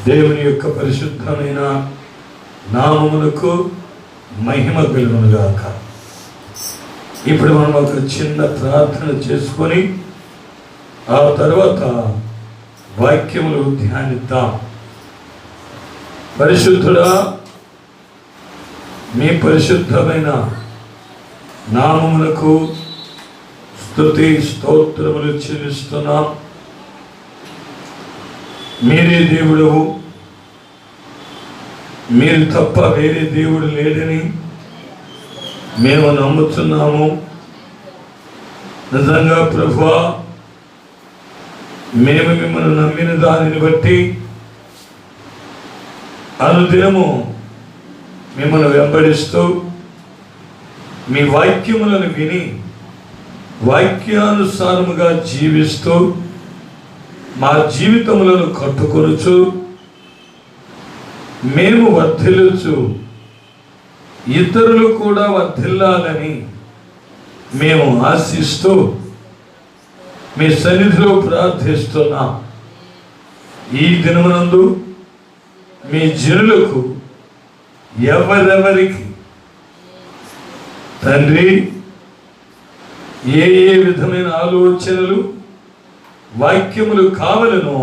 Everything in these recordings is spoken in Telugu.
దేవుని యొక్క పరిశుద్ధమైన నామమునకు మహిమ కలుగునుగాక. ఇప్పుడు మనం ఒక చిన్న ప్రార్థన చేసుకొని ఆ తర్వాత వాక్యములు ధ్యానిద్దాం. పరిశుద్ధుడా, మీ పరిశుద్ధమైన నామమునకు స్తుతి స్తోత్రములు చెల్లిస్తున్నాం. మీరే దేవుడవు, మీరు తప్ప వేరే దేవుడు లేడని మేము నమ్ముతున్నాము. నిజంగా ప్రభువా, మేము మిమ్మల్ని నమ్మిన దానిని బట్టి అనుదినము మిమ్మల్ని వెంబడిస్తూ మీ వాక్యములను విని వాక్యానుసారముగా జీవిస్తూ మా జీవితములను కట్టుకొనుచు మేము వర్ధిల్లుచు ఇతరులు కూడా వర్ధిల్లాలని మేము ఆశిస్తూ మీ సన్నిధిలో ప్రార్థిస్తున్నాం. ఈ దినమునందు మీ జనులకు ఎవరెవరికి తండ్రి ఏ ఏ విధమైన ఆలోచనలు వాక్యములు కావలనో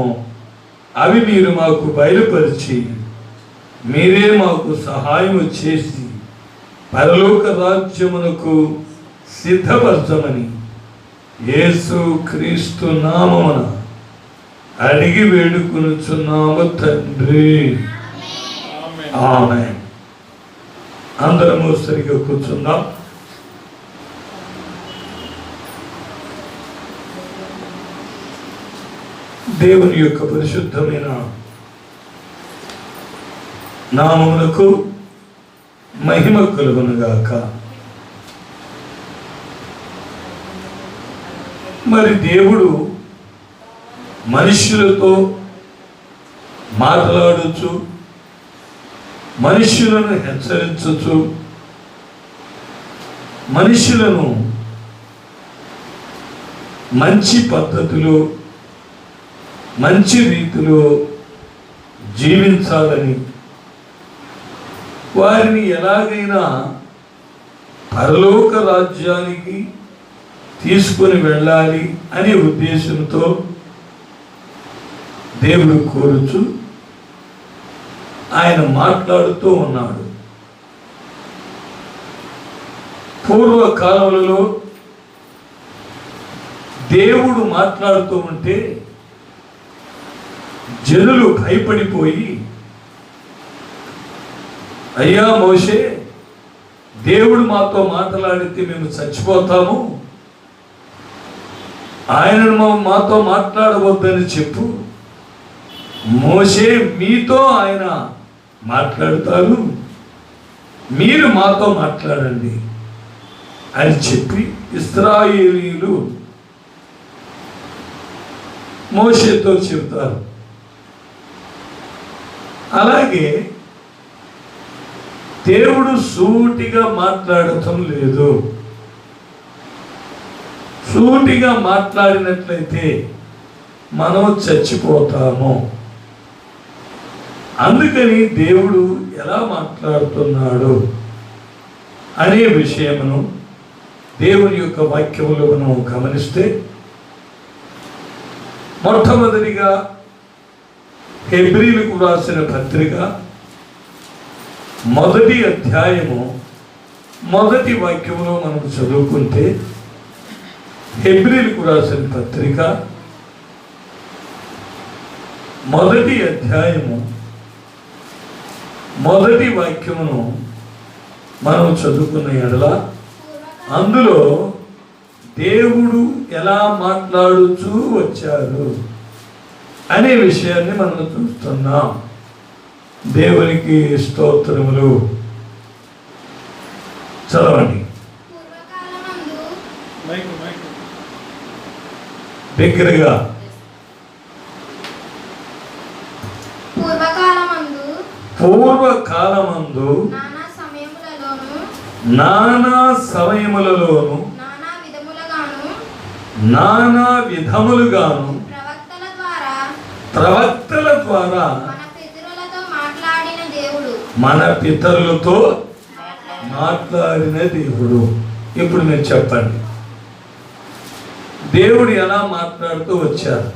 అవి మీరు మాకు బయలుపరిచి మీరే మాకు సహాయము చేసి పరలోక రాజ్యమునకు సిద్ధపరచమని యేసు క్రీస్తు నామమున అడిగి వేడుకొనుచున్నాము తండ్రి. ఆమేన్. అందరము సరిగా కూర్చుందాం. దేవుని యొక్క పరిశుద్ధమైన నామమునకు మహిమ కలుగునుగాక. మరి దేవుడు మనుష్యులతో మాట్లాడుచు మనుష్యులను హెచ్చరించుచు మనుష్యులను మంచి పద్ధతిలో మంచి రీతిలో జీవించాలని, వారిని ఎలాగైనా పరలోక రాజ్యానికి తీసుకొని వెళ్ళాలి అనే ఉద్దేశంతో దేవుడు కోరుచు ఆయన మాట్లాడుతూ ఉన్నాడు. పూర్వకాలంలో దేవుడు మాట్లాడుతూ ఉంటే జనులు భయపడిపోయి, అయ్యా మోషే, దేవుడు మాతో మాట్లాడితే మేము చచ్చిపోతాము, ఆయనను మాతో మాట్లాడవద్దని చెప్పు, మోషే మీతో ఆయన మాట్లాడతారు, మీరు మాతో మాట్లాడండి అని చెప్పి ఇశ్రాయేలీయులు మోషేతో చెబుతారు. అలాగే దేవుడు సూటిగా మాట్లాడటం లేదు. సూటిగా మాట్లాడినట్లయితే మనం చచ్చిపోతాము. అందుకని దేవుడు ఎలా మాట్లాడుతున్నాడు అనే విషయమును దేవుని యొక్క వాక్యములో మనం గమనిస్తే, మొట్టమొదటిగా హెబ్రీలకు రాసిన పత్రిక 1వ అధ్యాయము 1వ వాక్యములో మనం చదువుకుంటే, హెబ్రీలకు రాసిన పత్రిక 1వ అధ్యాయము 1వ వాక్యమును మనం చదువుకున్న ఎడల అందులో దేవుడు ఎలా మాట్లాడుతూ వచ్చారు అనే విషయాన్ని మనం చూస్తున్నాం. దేవునికి స్తోత్రములు. చదవండి దగ్గరగా. పూర్వకాలమందు నానా సమయములలోను నానా విధములుగాను ప్రవక్తల ద్వారా మన పితరులతో మాట్లాడిన దేవుడు. ఇప్పుడు మీరు చెప్పండి, దేవుడు ఎలా మాట్లాడుతూ వచ్చారు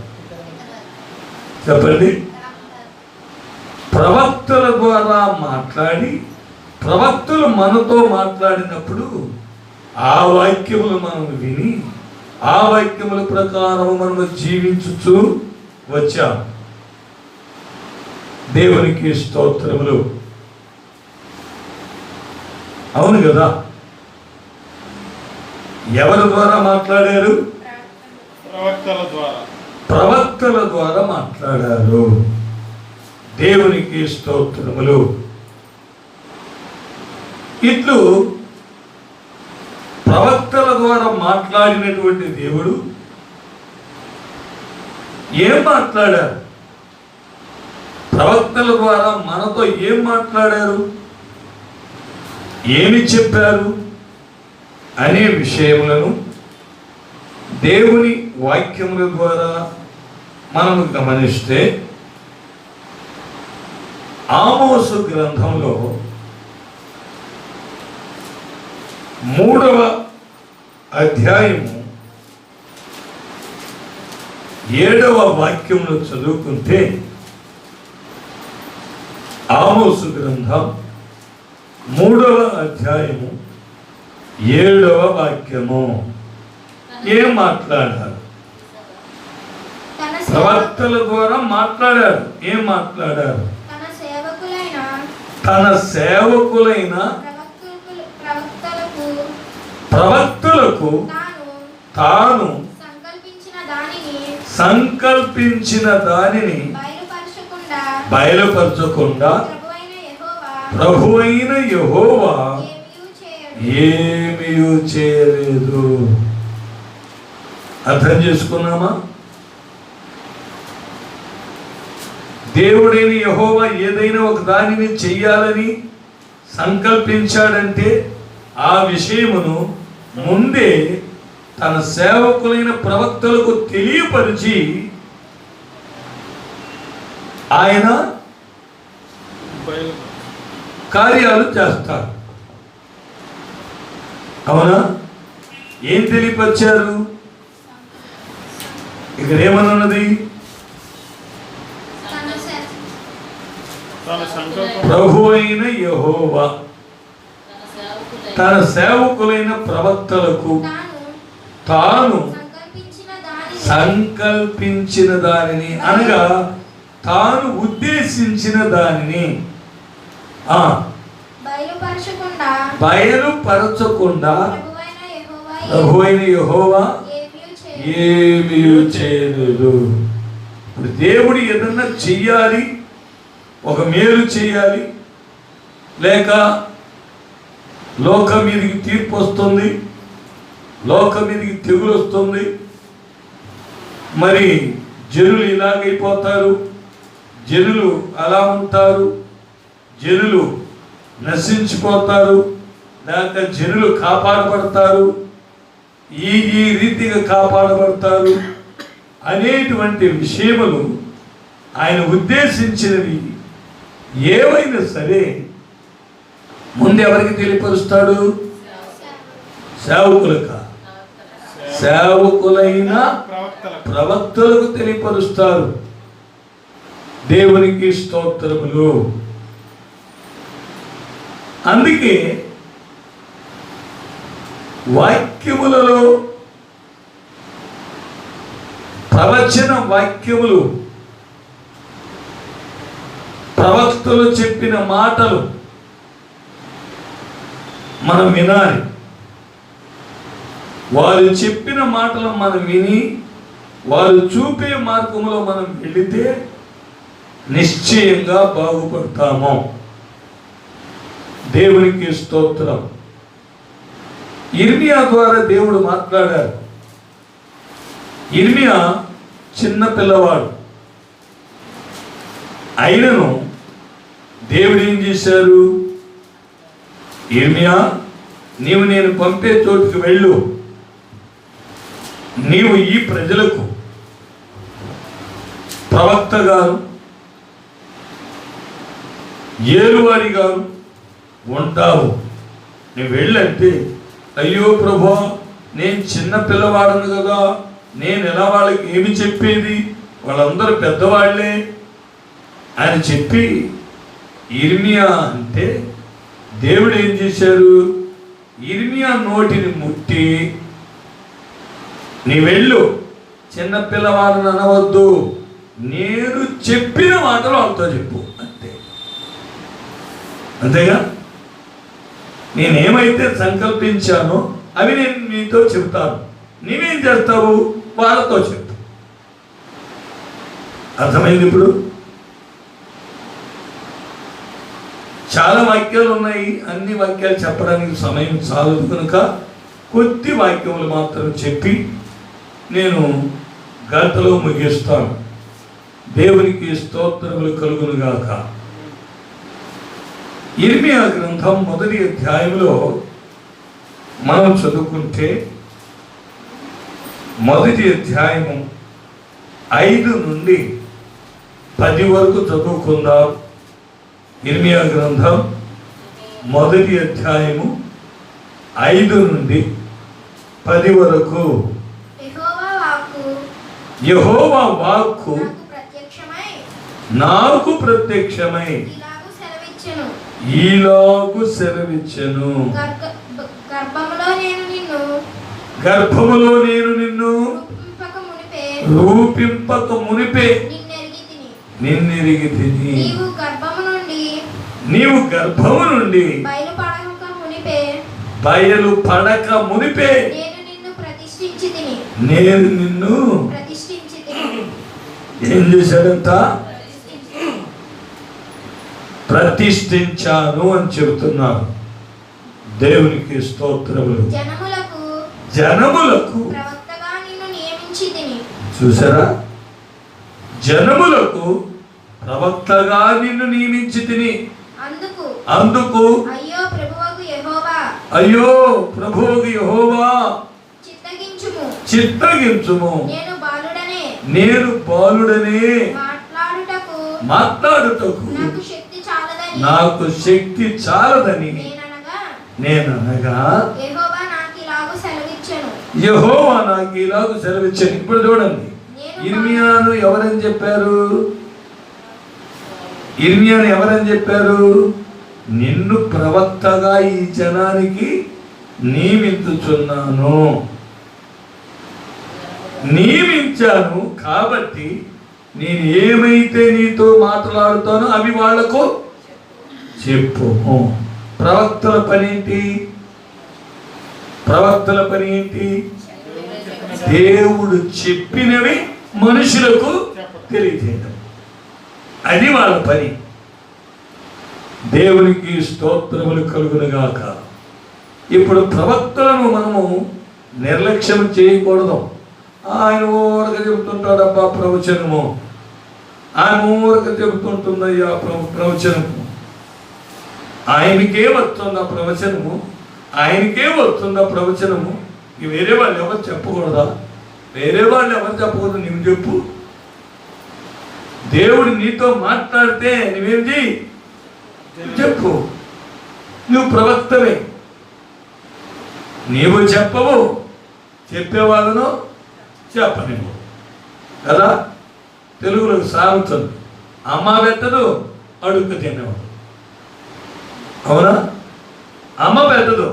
చెప్పండి? ప్రవక్తల ద్వారా మాట్లాడి, ప్రవక్తలు మనతో మాట్లాడినప్పుడు ఆ వాక్యములు మనం విని, ఆ వాక్యముల ప్రకారం మనము జీవించుచూ వచ్చాం. దేవునికి స్తోత్రములు. అవును కదా? ఎవరి ద్వారా మాట్లాడారు? ప్రవక్తల ద్వారా మాట్లాడారు. దేవునికి స్తోత్రములు. ఇట్లు ప్రవక్తల ద్వారా మాట్లాడినటువంటి దేవుడు ఏం మాట్లాడారు? ప్రవక్తల ద్వారా మనతో ఏం మాట్లాడారు, ఏమి చెప్పారు అనే విషయములను దేవుని వాక్యముల ద్వారా మనము గమనిస్తే, ఆమోసు గ్రంథంలో 3వ అధ్యాయము 7వ వాక్యమును చదువుకుంటే, ఆమోసు గ్రంథం 3వ అధ్యాయము 7వ వాక్యము ఏం మాట్లాడారు? ప్రవక్తల ద్వారా మాట్లాడారు. ఏం మాట్లాడారు? తన సేవకులైన ప్రవక్తలకు తాను సంకల్పించిన దానిని బయలుపరచకుండా ప్రభువైన యెహోవా ఏమీ చేయలేదు. అర్థం చేసుకున్నామా? దేవుడైన యెహోవా ఏదైనా ఒక దానిని చెయ్యాలని సంకల్పించాడంటే ఆ విషయమును ముందే తన సేవకులైన ప్రవక్తలకు తెలియపరిచి ఆయన కార్యాలు చేస్తారు. అవునా? ఏం తెలియపరిచారు? ఇక్కడ ఏమన్నది? ప్రభు అయిన యెహోవా తన సేవకులైన ప్రవక్తలకు తాను సంకల్పించిన దానిని, అనగా తాను ఉద్దేశించిన దానిని బయలుపరచకుండా ప్రభు అయిన యెహోవా ఏమీ చేయలేదు. ఇప్పుడు దేవుడు ఏదన్నా చెయ్యాలి, ఒక మేలు చేయాలి, లేక లోకం మీదకి తీర్పు వస్తుంది, లోకం మీదకి తెగులు వస్తుంది, మరి జనులు ఇలాగైపోతారు, జనులు అలా ఉంటారు, జనులు నశించిపోతారు, లేక జనులు కాపాడబడతారు, ఈ రీతిగా కాపాడబడతారు అనేటువంటి విషయములు ఆయన ఉద్దేశించినవి ఏవైనా సరే ముందు ఎవరికి తెలియపరుస్తాడు? సేవకులైన ప్రవక్తలకు తెలియపరుస్తారు. దేవునికి స్తోత్రములు. అందుకే వాక్యములలో ప్రవచన వాక్యములు, ప్రవక్తలు చెప్పిన మాటలు మనం వినాలి. వారు చెప్పిన మాటలు మనం విని వారు చూపే మార్గంలో మనం వెళితే నిశ్చయంగా బాగుపడతాము. దేవునికి స్తోత్రం. ఇర్మియా ద్వారా దేవుడు మాట్లాడారు. ఇర్మియా చిన్న పిల్లవాడు అయినను దేవుడు ఏం చేశారు? ఇర్మియా, నీవు నేను పంపే చోటుకి వెళ్ళు, నీవు ఈ ప్రజలకు ప్రవక్తగాను ఏలువారిగా ఉంటావు. నువ్వు వెళ్ళంటే, అయ్యో ప్రభా, నేను చిన్న పిల్లవాడను కదా, నేను ఎలా వాళ్ళకి ఏమి చెప్పేది, వాళ్ళందరూ పెద్దవాళ్లే అని చెప్పి ఇర్మియా అంటే దేవుడు ఏం చేశారు, ఇర్మియా నోటిని ముట్టి, నీ వెళ్ళు, చిన్న పిల్లవాడని అనవద్దు, నేను చెప్పిన మాటలు వాళ్ళతో చెప్పు అంతే. అంతేగా, నేనేమైతే సంకల్పించానో అవి నేను నీతో చెబుతాను, నీవేం చేస్తావు, వాళ్ళతో చెప్పు. అర్థమైంది? ఇప్పుడు చాలా వాక్యాలు ఉన్నాయి, అన్ని వాక్యాలు చెప్పడానికి సమయం చాలదు కనుక కొద్ది వాక్యములు మాత్రం చెప్పి నేను గంటలో ముగిస్తాను. దేవునికి స్తోత్రములు కలుగునుగాక. ఇర్మియా గ్రంథం 1వ అధ్యాయంలో మనం చదువుకుంటే 1వ అధ్యాయము 5 నుండి 10 వరకు చదువుకుందాం. ఇర్మియా గ్రంథం 1వ అధ్యాయము 5 నుండి 10 వరకు. యెహోవా వాక్కు నాకు ప్రత్యక్షమై ఈలాగు సెలవిచ్చెను, గర్భములో నేను నిన్ను రూపింపక మునిపే నిన్నెరిగితిని, నీవు గర్భము నుండి బయలుపడక మునిపే నేను నిన్ను ఏం చేశాడంట, ప్రతిష్ఠించాను అని చెబుతున్నారు. దేవునికి స్తోత్రములు. జనములకు చూసారా, జనములకు ప్రవక్తగా నిన్ను నియమించి తిని, అందుకు అయ్యో ప్రభువుకు యెహోవా చిత్తగించుము, నేను బాలుడనే మాట్లాడుటకు నాకు శక్తి చాలదని నేననగా యెహోవా నాకు ఇలాగ సెలవిచ్చాను. ఇప్పుడు చూడండి, ఇర్మియాను ఎవరని చెప్పారు, ఇర్మియాను ఎవరని చెప్పారు, నిన్ను ప్రవక్తగా ఈ జనానికి నియమించుచున్నాను, నియమించాను కాబట్టి నేను ఏమైతే నీతో మాట్లాడుతానో అవి వాళ్లకు చెప్పు. ప్రవక్తల పని ఏంటి, ప్రవక్తల పని ఏంటి, దేవుడు చెప్పినవి మనుషులకు తెలియజేయడం, అది వాళ్ళ పని. దేవునికి స్తోత్రములు కలుగునుగాక. ఇప్పుడు ప్రవక్తలను మనము నిర్లక్ష్యం చేయకూడదు. ఆయన ఊరక చెబుతుంటాడబ్బా ప్రవచనము, ఆయన ఊరక చెబుతుంటుందయ్యా ప్రవచనము, ఆయనకే వస్తుంది ఆ ప్రవచనము, ఆయనకే వస్తుంది ఆ ప్రవచనము. వేరే వాళ్ళు ఎవరు చెప్పకూడదా, వేరే వాళ్ళు ఎవరు చెప్పకూడదు, నువ్వు చెప్పు. దేవుడు నీతో మాట్లాడితే నువ్వేం చేయి, చెప్పు. నువ్వు ప్రవక్తవే, నీవు చెప్పవు, చెప్పేవాళ్ళను చెప్పనివ్వు కదా. తెలుగులో సాగుతుంది, అమ్మ పెట్టదు అడుక్కు తినేవాడు, అవునా? అమ్మ పెట్టదు,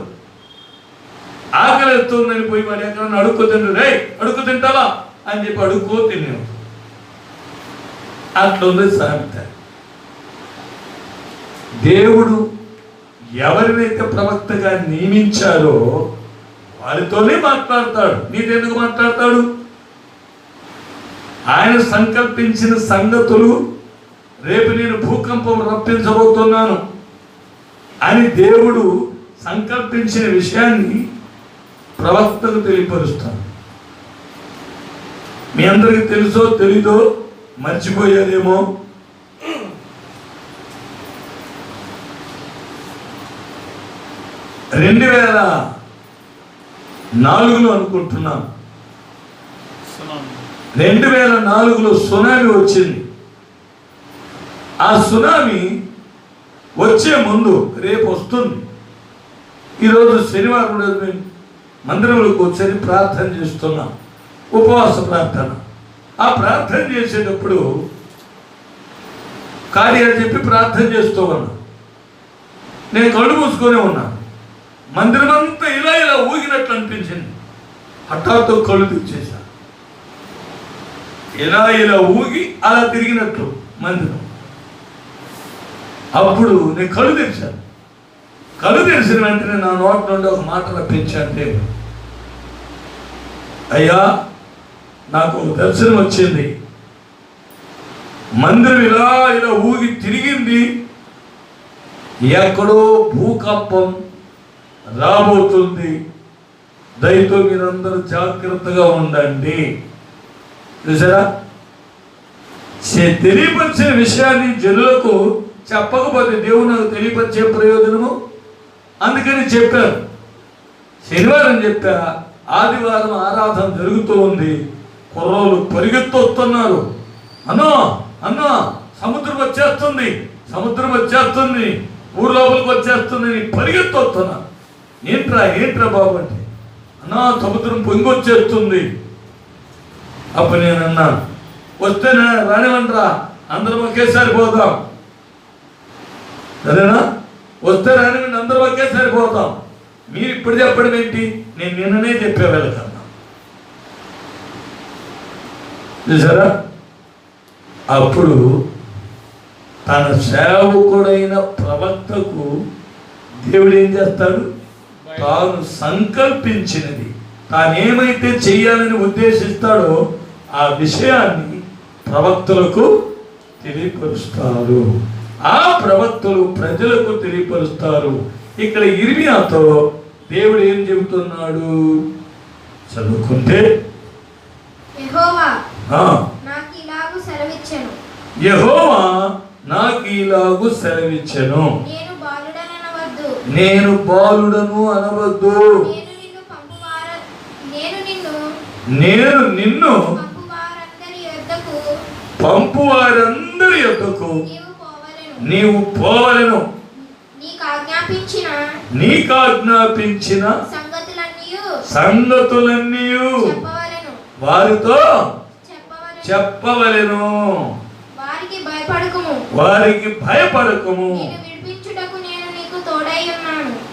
ఆకలి ఎత్తుందని పోయి మరి ఎక్కడ అడుక్కు తింటు, రే అడుక్కు తింటావా అని చెప్పి అడుక్కో తినేవాడు. అట్లుంది సామెత. దేవుడు ఎవరినైతే ప్రవక్తగా నియమించారో వారితోనే మాట్లాడతాడు. నీతెందుకు మాట్లాడతాడు? ఆయన సంకల్పించిన సంగతులు, రేపు నేను భూకంపం రప్పించబోతున్నాను అని దేవుడు సంకల్పించిన విషయాన్ని ప్రవక్తకు తెలియపరుస్తాడు. మీ అందరికీ తెలుసో తెలీదో, మర్చిపోయారేమో, 2004లో అనుకుంటున్నాను, 2004లో సునామీ వచ్చింది. ఆ సునామీ వచ్చే ముందు రేపు వస్తుంది. ఈరోజు శనివారం రోజు మేము మందిరంలో కూర్చొని ప్రార్థన చేస్తున్నాం, ఉపవాస ప్రార్థన. ఆ ప్రార్థన చేసేటప్పుడు కార్యాలు చెప్పి ప్రార్థన చేస్తూ ఉన్నాను. నేను కళ్ళు మూసుకొని ఉన్నాను. మందిరం అంతా ఇలా ఇలా ఊగినట్లు అనిపించింది. హఠాత్తు కళ్ళు తెచ్చేశాను. ఇలా ఇలా ఊగి అలా తిరిగినట్లు మందిరం. అప్పుడు నేను కళ్ళు తెరిచాను. కళ్ళు తెరిచిన వెంటనే నా నోటి నుండి ఒక మాట రప్పించాను దేవుడు. అయ్యా, నాకు ఒక దర్శనం వచ్చింది. మందిరం ఇలా ఇలా ఊగి తిరిగింది. ఎక్కడో భూకంపం రాబోతుంది. దయతో మీరందరూ జాగ్రత్తగా ఉండండి. చూసారా, తెలియపరిచే విషయాన్ని జనులకు చెప్పకపోతే దేవుడు నాకు తెలియపరిచే ప్రయోజనము. అందుకని చెప్పాను. శనివారం చెప్పా, ఆదివారం ఆరాధన జరుగుతూ ఉంది. కుర్రోళ్ళు పరిగెత్తొస్తున్నారు. అన్నో అన్నో సముద్రం వచ్చేస్తుంది, సముద్రం వచ్చేస్తుంది, ఊరు లోపలికి వచ్చేస్తుంది అని పరిగెత్తొస్తున్నా. ఏంట్రా బాబు అంటే, అన్నా సముద్రం పొంగొచ్చేస్తుంది. అప్పుడు నేను అన్నాను, వస్తేనే రానివ్వండిరా, అందరం ఒకేసారి పోదాం. సరేనా, వస్తే రానివ్వండి, అందరం ఒకేసారి పోదాం. మీరు ఇప్పుడు చెప్పడం ఏంటి, నేను నిన్ననే చెప్పే వెళ్ళకన్నా. చూసారా, అప్పుడు తన సేవకుడైన ప్రవక్తకు దేవుడు ఏం చేస్తాడు, తాను సంకల్పించినది, తానేమైతే చెయ్యాలని ఉద్దేశిస్తాడో ఆ విషయాన్ని ప్రవక్తలకు తెలియపరుస్తారు. ఆ ప్రవక్తలు ప్రజలకు తెలియపరుస్తారు. ఇక్కడ ఇర్మియాతో దేవుడు ఏం చెబుతున్నాడు చదువుకుంటే, యెహోవా నాకు ఇలాగు సెలవిచ్చెను, నేను బాలుడను అనవద్దు, నేను నిన్ను పంపు వారందరి యొద్దకు నీవు పోవలెను, నీకు ఆజ్ఞాపించిన సంగతులన్నీ వారితో చెప్పవలెను, వారికి భయపడకము,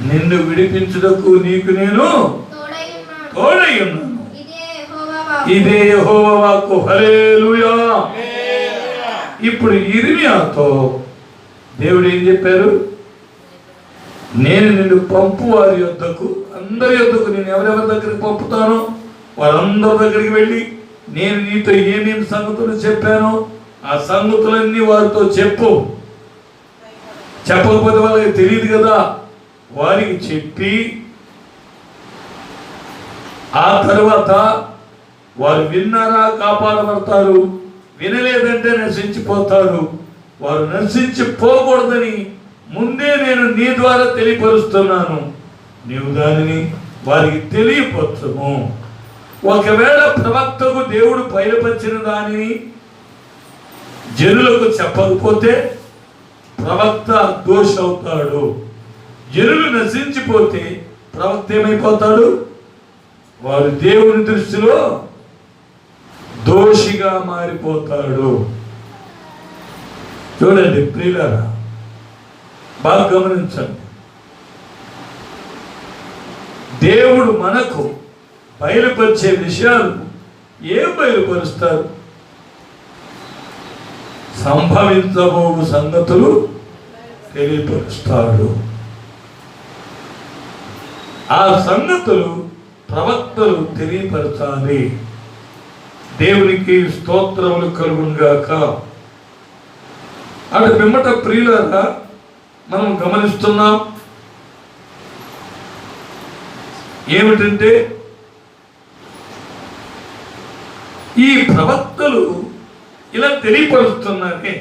నిన్ను విడిపించుటకు నీకు నేను తోడై ఉన్నాను. ఇదే యెహోవా వాక్కు. హల్లెలూయా. ఇప్పుడు ఇర్మియాతో దేవుడు ఏం చెప్పారు, నేను నిన్ను పంపు వారి యొద్దకు, అందరి యొద్దకు. నేను ఎవరెవరి దగ్గరికి పంపుతానో వారందరి దగ్గరికి వెళ్ళి నేను నీతో ఏమేమి సంగతులు చెప్పానో ఆ సంగతులన్నీ వారితో చెప్పు. చెప్పకపోతే వాళ్ళకి తెలియదు కదా. వారికి చెప్పి ఆ తర్వాత వారు విన్నారా కాపాడబడతారు, వినలేదంటే నశించిపోతారు. వారు నశించిపోకూడదని ముందే నేను నీ ద్వారా తెలియపరుస్తున్నాను. నీవు దానిని వారికి తెలియపరచుము. ఒకవేళ ప్రవక్తకు దేవుడు బయలుపరిచిన దానిని జనులకు చెప్పకపోతే ప్రవక్త దోషి అవుతాడు. జనులు నశించిపోతే ప్రవక్త ఏమైపోతాడు, వారు దేవుని దృష్టిలో దోషిగా మారిపోతాడు. చూడండి ప్రియులారా, బాగా గమనించండి. దేవుడు మనకు బయలుపరిచే విషయాలు ఏం బయలుపరుస్తారు, సంభవించబో సంగతులు తెలియపరుస్తాడు. ఆ సంగతులు ప్రవక్తలు తెలియపరచాలి. దేవునికి స్తోత్రములు కలుగునుగాక. అటు పిమ్మట ప్రియులారా మనం గమనిస్తున్నాం ఏమిటంటే, ఈ ప్రవక్తలు ఇలా తెలియపరుస్తున్నారే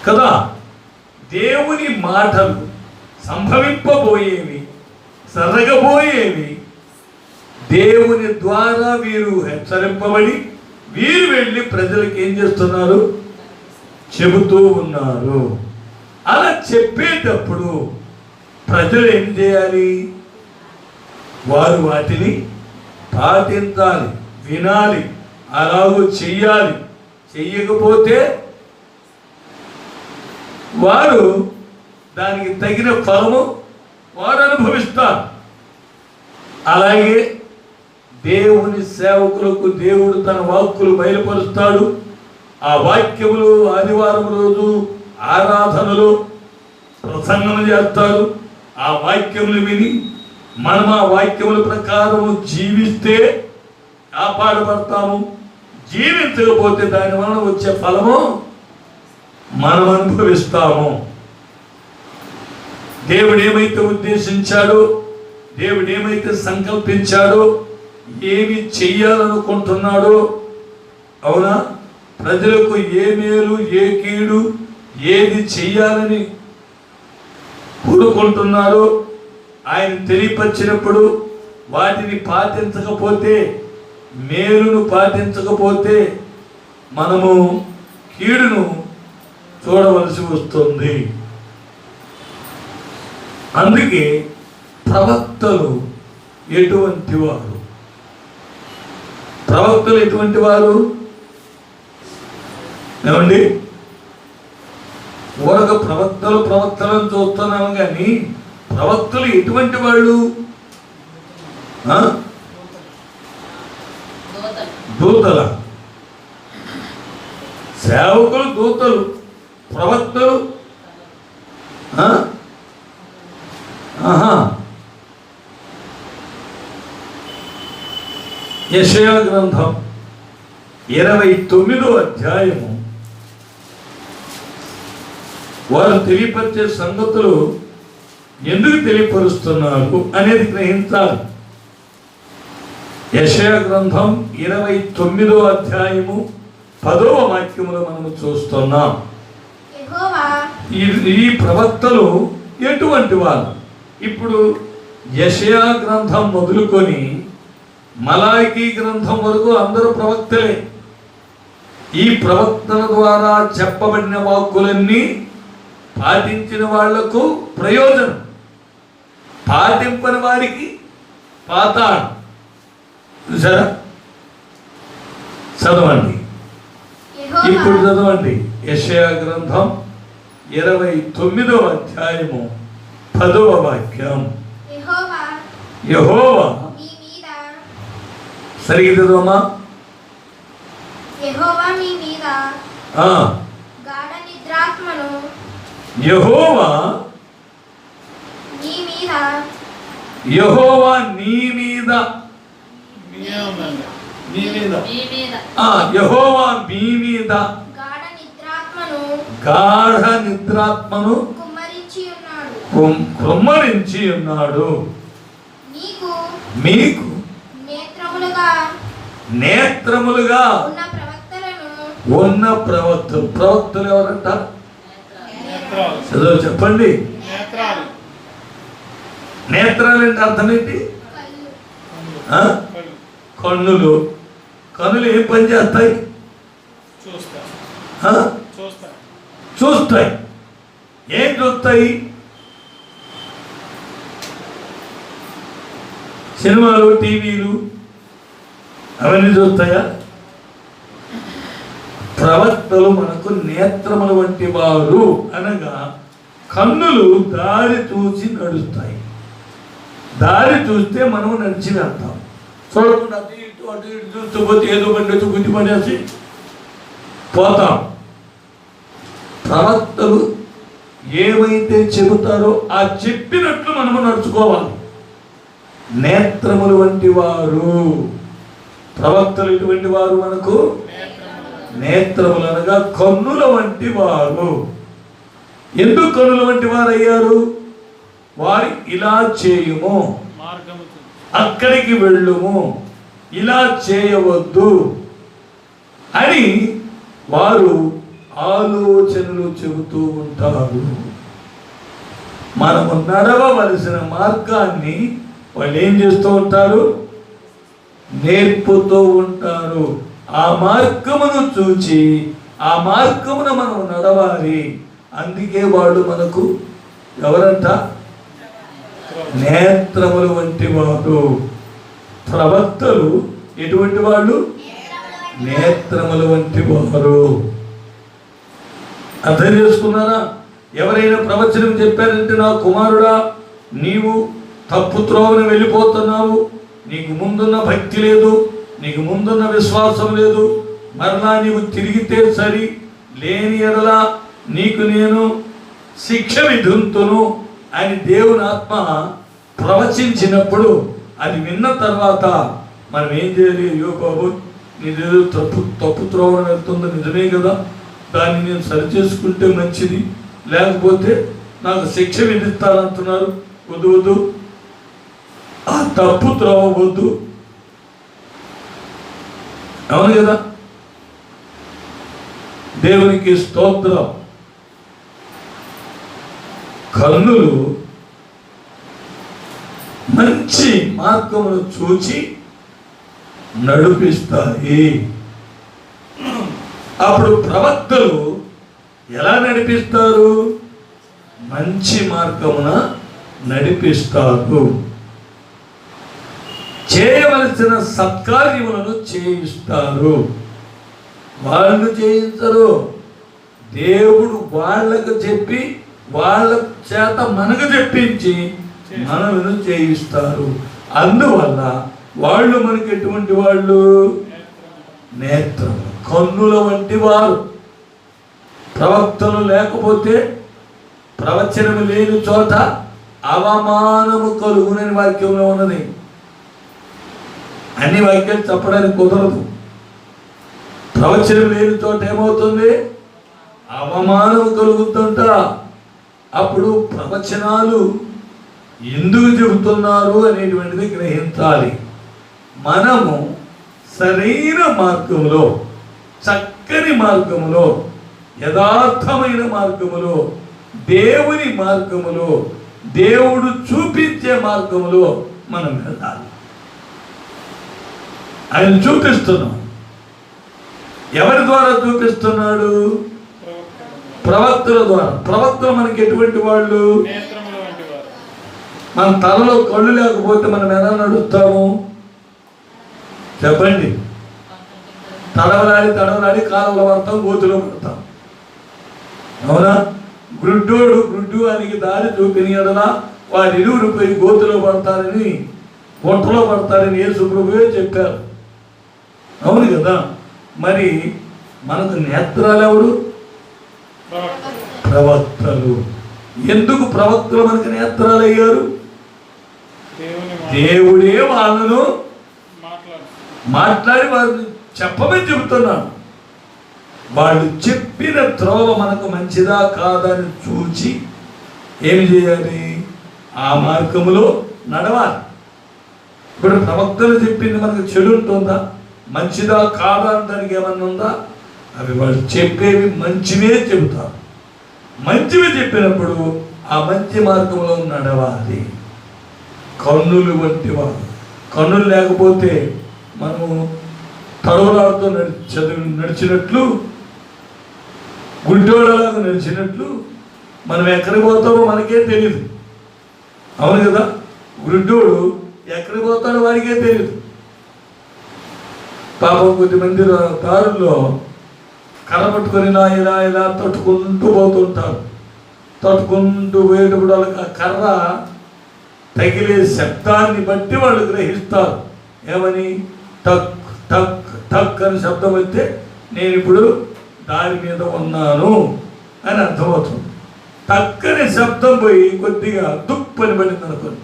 కదా, దేవుని మాటలు సంభవింపబోయేవి, జరగబోయేవి. దేవుని ద్వారా వీరు హెచ్చరింపబడి వీరు వెళ్ళి ప్రజలకు ఏం చేస్తున్నారు, చెబుతూ ఉన్నారు. అలా చెప్పేటప్పుడు ప్రజలు ఏం చేయాలి? వారు వాటిని పాటించాలి, వినాలి, అలాగూ చెయ్యాలి. చెయ్యకపోతే వారు దానికి తగిన ఫలము వారు అనుభవిస్తారు. అలాగే దేవుని సేవకులకు దేవుడు తన వాక్కులు బయలుపరుస్తాడు. ఆ వాక్యములు ఆదివారం రోజు ఆరాధనలో ప్రసంగం చేస్తారు. ఆ వాక్యములు విని మనం ఆ వాక్యముల ప్రకారము జీవిస్తే కాపాడబడతాము. జీవించకపోతే దాని వలన వచ్చే ఫలము మనం అనుభవిస్తాము. దేవుడు ఏమైతే ఉద్దేశించాడో, దేవుడు ఏమైతే సంకల్పించాడో, ఏమి చెయ్యాలనుకుంటున్నాడో, అవునా, ప్రజలకు ఏ మేలు ఏ కీడు ఏది చెయ్యాలని కోరుకుంటున్నారో ఆయన తెలియపరిచినప్పుడు వాటిని పాటించకపోతే, మేలును పాటించకపోతే మనము కీడును చూడవలసి వస్తుంది. అందుకే ప్రవక్తలు ఎటువంటి వారు? ప్రవక్తలు ఎటువంటి వారు? ఏమండి, ఊరక ప్రవక్తలను చూస్తున్నాము కానీ ప్రవక్తలు ఎటువంటి వాళ్ళు? దూతల. సేవకులు దూతలు, ప్రవక్తలు యెషయా గ్రంథం 29వ అధ్యాయము వారు తెలియపరిచే సంగతులు ఎందుకు తెలియపరుస్తున్నారు అనేది గ్రహించాలి. యెషయా గ్రంథం 29వ అధ్యాయము 10వ వాక్యములో మనము చూస్తున్నాం. ఈ ప్రవక్తలు ఎటువంటి వారు? ఇప్పుడు యెషయా గ్రంథం మొదలుకొని మలాకి గ్రంథం వరకు అందరూ ప్రవక్తలే. ఈ ప్రవక్తల ద్వారా చెప్పబడిన వాక్కులన్నీ పాటించిన వాళ్లకు ప్రయోజనం, పాటింపని వారికి పాతాళం. చూసారా? చదవండి, ఇప్పుడు చదవండి. యెషయా గ్రంథం 29వ అధ్యాయము 10వ వాక్యం. యెహోవా సరిగ్గా చదవమా? యెహోవా మీ మీద గాఢ నిద్రాత్మను, యెహోవా నీ మీద, యెహోవా నీ మీద, యెహోవా మీ మీద గాఢ నిద్రాత్మను కుమ్మరించి ఉన్నాడు. మీకు నేత్రములుగా ఉన్న ప్రవక్తలు ఎవరంట? చదువు చెప్పండి. నేత్రాలు అంటే అర్థం ఏంటి? కన్నులు. కన్నులు ఏం పని చేస్తాయి? చూస్తాయి. ఏం చూస్తాయి? సినిమాలు, టీవీలు అవన్నీ చూస్తాయా? ప్రవక్తలు మనకు నేత్రముల వంటి వారు అనగా కన్నులు దారి చూసి నడుస్తాయి. దారి చూస్తే మనం నడిచి వెళ్తాం. చూడకుండా అటు ఇటు చూస్తూ పోతే ఏదో బండి గుద్ది పడేసి పోతాం. ప్రవక్తలు ఏమైతే చెబుతారో ఆ చెప్పినట్లు మనము నడుచుకోవాలి. నేత్రములు వంటి వారు ప్రవక్తలు. ఎటువంటి వారు మనకు? నేత్రములు అనగా కన్నుల వంటి వారు. ఎందుకు కన్నుల వంటి వారు అయ్యారు? వారి ఇలా చేయుము, అక్కడికి వెళ్ళుము, ఇలా చేయవద్దు అని వారు ఆలోచనలు చెబుతూ ఉంటారు. మనము నడవవలసిన మార్గాన్ని వాళ్ళు ఏం చేస్తూ ఉంటారు? నేర్పుతూ ఉంటారు. ఆ మార్గమును చూచి ఆ మార్గమున మనం నడవాలి. అందుకే వాళ్ళు మనకు ఎవరంట? నేత్రములు వంటి వారు. ప్రవక్తలు ఎటువంటి వాళ్ళు? నేత్రములు వంటి వారు. అర్థం చేసుకున్నారా? ఎవరైనా ప్రవచనం చెప్పారంటే, నా కుమారుడా, నీవు తప్పు త్రోవన వెళ్ళిపోతున్నావు, నీకు ముందున్న భక్తి లేదు, నీకు ముందున్న విశ్వాసం లేదు, మరలా నీవు తిరిగితే సరి, లేని ఎడల నీకు నేను శిక్ష విధింతును అని దేవుని ఆత్మ ప్రవచించినప్పుడు అది విన్న తర్వాత మనం ఏం చేయాలి? అయ్యో బాబు, నీదేదో తప్పు త్రోవన వెళ్తుందో నిజమే కదా, దాన్ని నేను సరిచేసుకుంటే మంచిది, లేకపోతే నాకు శిక్ష విధిస్తారంటున్నారు, వద్దు వద్దు, ఆ తప్పు త్రోవ వద్దు. అవును కదా? దేవునికి స్తోత్రం. కన్నులు మంచి మార్గమును చూచి నడిపిస్తాయి. అప్పుడు ప్రవక్తలు ఎలా నడిపిస్తారు? మంచి మార్గమున నడిపిస్తారు. చేయవలసిన సత్కార్యములను చేయిస్తారు. వాళ్ళు చేయించరు, దేవుడు వాళ్ళకు చెప్పి వాళ్ళ చేత మనకు చెప్పించి మనలను చేయిస్తారు. అందువల్ల వాళ్ళు మనకి ఎటువంటి వాళ్ళు? నేత్రం, కన్నుల వంటి వారు. ప్రవక్తలు లేకపోతే, ప్రవచనము లేని చోట అవమానము కలుగునని వాక్యంలో ఉన్నది. అన్ని వాక్యాలు చెప్పడానికి కుదరదు. ప్రవచనం లేని చోట ఏమవుతుంది? అవమానం కలుగుతుంట. అప్పుడు ప్రవచనాలు ఎందుకు చెబుతున్నారు అనేటువంటిది గ్రహించాలి. మనము సరైన మార్గంలో, చక్కని మార్గములో, యథార్థమైన మార్గములో, దేవుని మార్గములో, దేవుడు చూపించే మార్గములో మనం వెళ్ళాలి. ఆయన చూపిస్తున్నాం. ఎవరి ద్వారా చూపిస్తున్నాడు? ప్రవక్తల ద్వారా. ప్రవక్తలు మనకి ఎటువంటి వాళ్ళు? మన తలలో కళ్ళు లేకపోతే మనం ఎలా నడుస్తాము? చెప్పండి. తడవలాడి కాలంలో పడతాం, గోతులో పడతాం. అవునా? గుడ్డు అనికి దారి చూపిన ఎడలా వారి ఇరువురు పోయి గోతులో పడతారని, గుంటలో పడతారని యేసు ప్రభువే చెప్పారు. అవును కదా? మరి మనకు నేత్రాలు ఎవరు? ప్రవక్తలు. ఎందుకు ప్రవక్తలు మనకు నేత్రాలు అయ్యారు? దేవుడే వాళ్ళను మాట్లాడి వారిని చెప్పమని చెబుతున్నాను. వాళ్ళు చెప్పిన త్రోవ మనకు మంచిదా కాదని చూచి ఏమి చేయాలి? ఆ మార్గములో నడవాలి. ఇప్పుడు ప్రవక్తలు చెప్పింది మనకు చెడు ఉంటుందా? మంచిదా కాదా అని దానికి ఏమన్నా ఉందా? అవి వాళ్ళు చెప్పేవి మంచివే చెబుతారు. మంచివి చెప్పినప్పుడు ఆ మంచి మార్గంలో నడవాలి. కన్నులు వంటి వారు. కన్నులు లేకపోతే మనము తడవలాడుతూ నడిచినట్లు, గుడ్డోడలాగా నడిచినట్లు మనం ఎక్కడికి పోతామో మనకే తెలియదు. అవును కదా? గుడ్డోడు ఎక్కడికి పోతాడో వారికే తెలియదు. పాపం కొద్దిమంది దారుల్లో కర్ర పట్టుకొని ఇలా తట్టుకుంటూ పోతుంటారు. తట్టుకుంటూ పోయేటప్పుడు వాళ్ళకి ఆ కర్ర తగిలే శబ్దాన్ని బట్టి వాళ్ళు గ్రహిస్తారు. ఏమని? టక్ టక్ టక్ అని శబ్దం అయితే నేను ఇప్పుడు దారి మీద ఉన్నాను అని అర్థమవుతుంది. టక్కని శబ్దం పోయి కొద్దిగా దుప్పని పడింది అనుకోండి,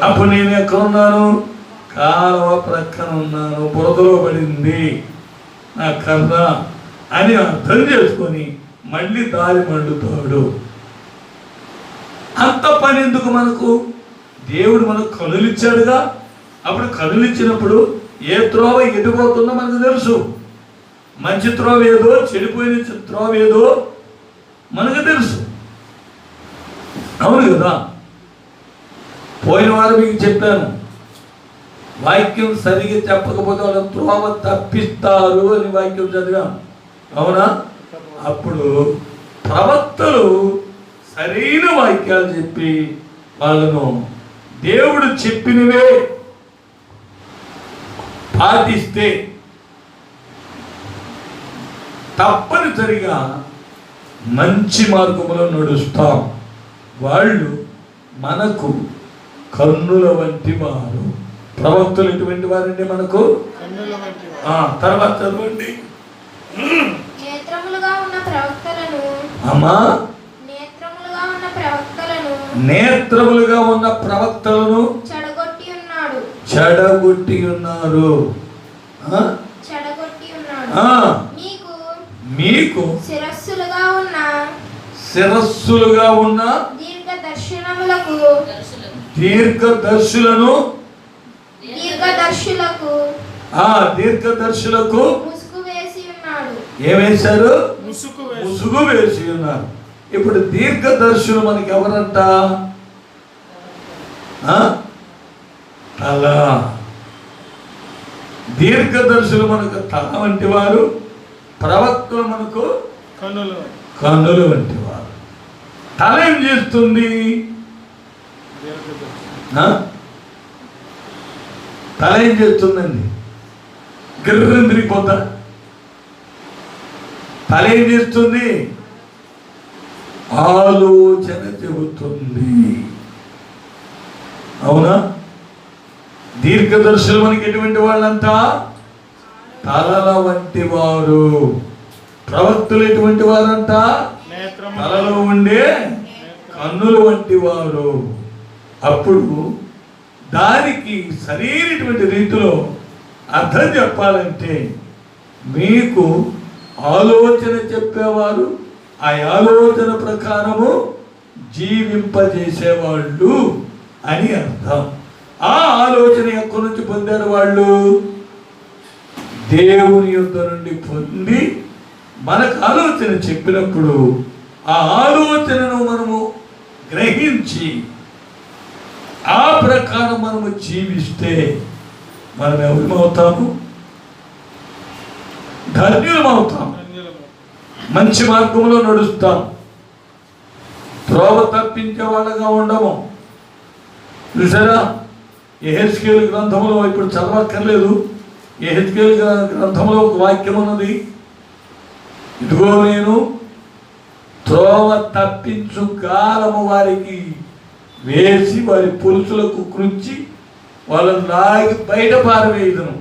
అప్పుడు నేను ఎక్కడున్నాను? కాలువ ప్రక్కన ఉన్నాను, బురదలో పడింది నా కర్ర అని అర్థం చేసుకొని మళ్ళీ దారి మండుతాడు. అంత పని ఎందుకు మనకు? దేవుడు మనకు కనులు ఇచ్చాడుగా. అప్పుడు కనులు ఇచ్చినప్పుడు ఏ త్రోవ ఎటుపోతుందో మనకు తెలుసు. మంచి త్రోవ ఏదో, చెడిపోయిన త్రోవ ఏదో మనకు తెలుసు. అవును కదా? పోయిన వారం మీకు చెప్పాను, వాక్యం సరిగా చెప్పకపోతే వాళ్ళ త్రోవ తప్పిస్తారు అని వాక్యం చదివాం, అవునా? అప్పుడు ప్రవక్తలు సరైన వాక్యాలు చెప్పి వాళ్ళను దేవుడు చెప్పినవే పాటిస్తే తప్పనిసరిగా మంచి మార్గంలో నడుస్తాం. వాళ్ళు మనకు కన్నుల వంటి వారు. ప్రవక్తలు ఎటువంటి వారండి మనకు? తర్వాత చదవండి. నేత్రములుగా ఉన్న ప్రవక్తలను అమ్మా, నేత్రములుగా ఉన్న ప్రవక్తలను నేత్రములుగా ఉన్న ప్రవక్తలను చెడగొట్టి ఉన్నాడు. చెడగొట్టి ఉన్నారు. చెడగొట్టి ఉన్నాడు. మీకు శిరస్సులుగా ఉన్న దీర్ఘదర్శులకు ముసుగు వేసి ఉన్నాడు. ఏమేశారు? ముసుగు వేసి ఉన్నారు. ఇప్పుడు దీర్ఘదర్శులు మనకి ఎవరంట? తల. దీర్ఘదర్శులు మనకు తల వంటి వారు, ప్రవక్తలు మనకు కన్నులు వంటి వారు. తల ఏం చేస్తుంది? తల ఏం చేస్తుందండి? గిర్రం తిరిగిపోతా. తల ఏం చేస్తుంది? ఆలోచన చెబుతుంది, అవునా? దీర్ఘదర్శులు మనకి ఎటువంటి వాళ్ళంతా? తలల వంటి వారు. ప్రవక్తలు ఎటువంటి వారంట? తలలో ఉండే కన్నుల వంటి వారు. అప్పుడు దానికి సరైనటువంటి రీతిలో అర్థం చెప్పాలంటే మీకు ఆలోచన చెప్పేవారు, ఆ ఆలోచన ప్రకారము జీవింపజేసేవాళ్ళు అని అర్థం. ఆ ఆలోచన ఎక్కడి నుంచి పొందారు వాళ్ళు? దేవుని యొద్ద నుండి పొంది మనకు ఆలోచన చెప్పినప్పుడు ఆ ఆలోచనను మనము గ్రహించి ఆ ప్రకారం మనము జీవిస్తే మనం ఎవరిమవుతాము? ధన్యులమవుతాం. మంచి మార్గంలో నడుస్తాం. త్రోవ తప్పించే వాళ్ళగా ఉండము. చూసారా? యెహెజ్కేలు గ్రంథంలో, ఇప్పుడు చదవక్కర్లేదు, యెహెజ్కేలు గ్రంథంలో ఒక వాక్యం ఉన్నది. ఇదిగో నేను త్రోవ తప్పించు కాలము వారికి వేసి వారి పులుసులకు కృంచి వాళ్ళని లాగి బయట పారవేయుదును.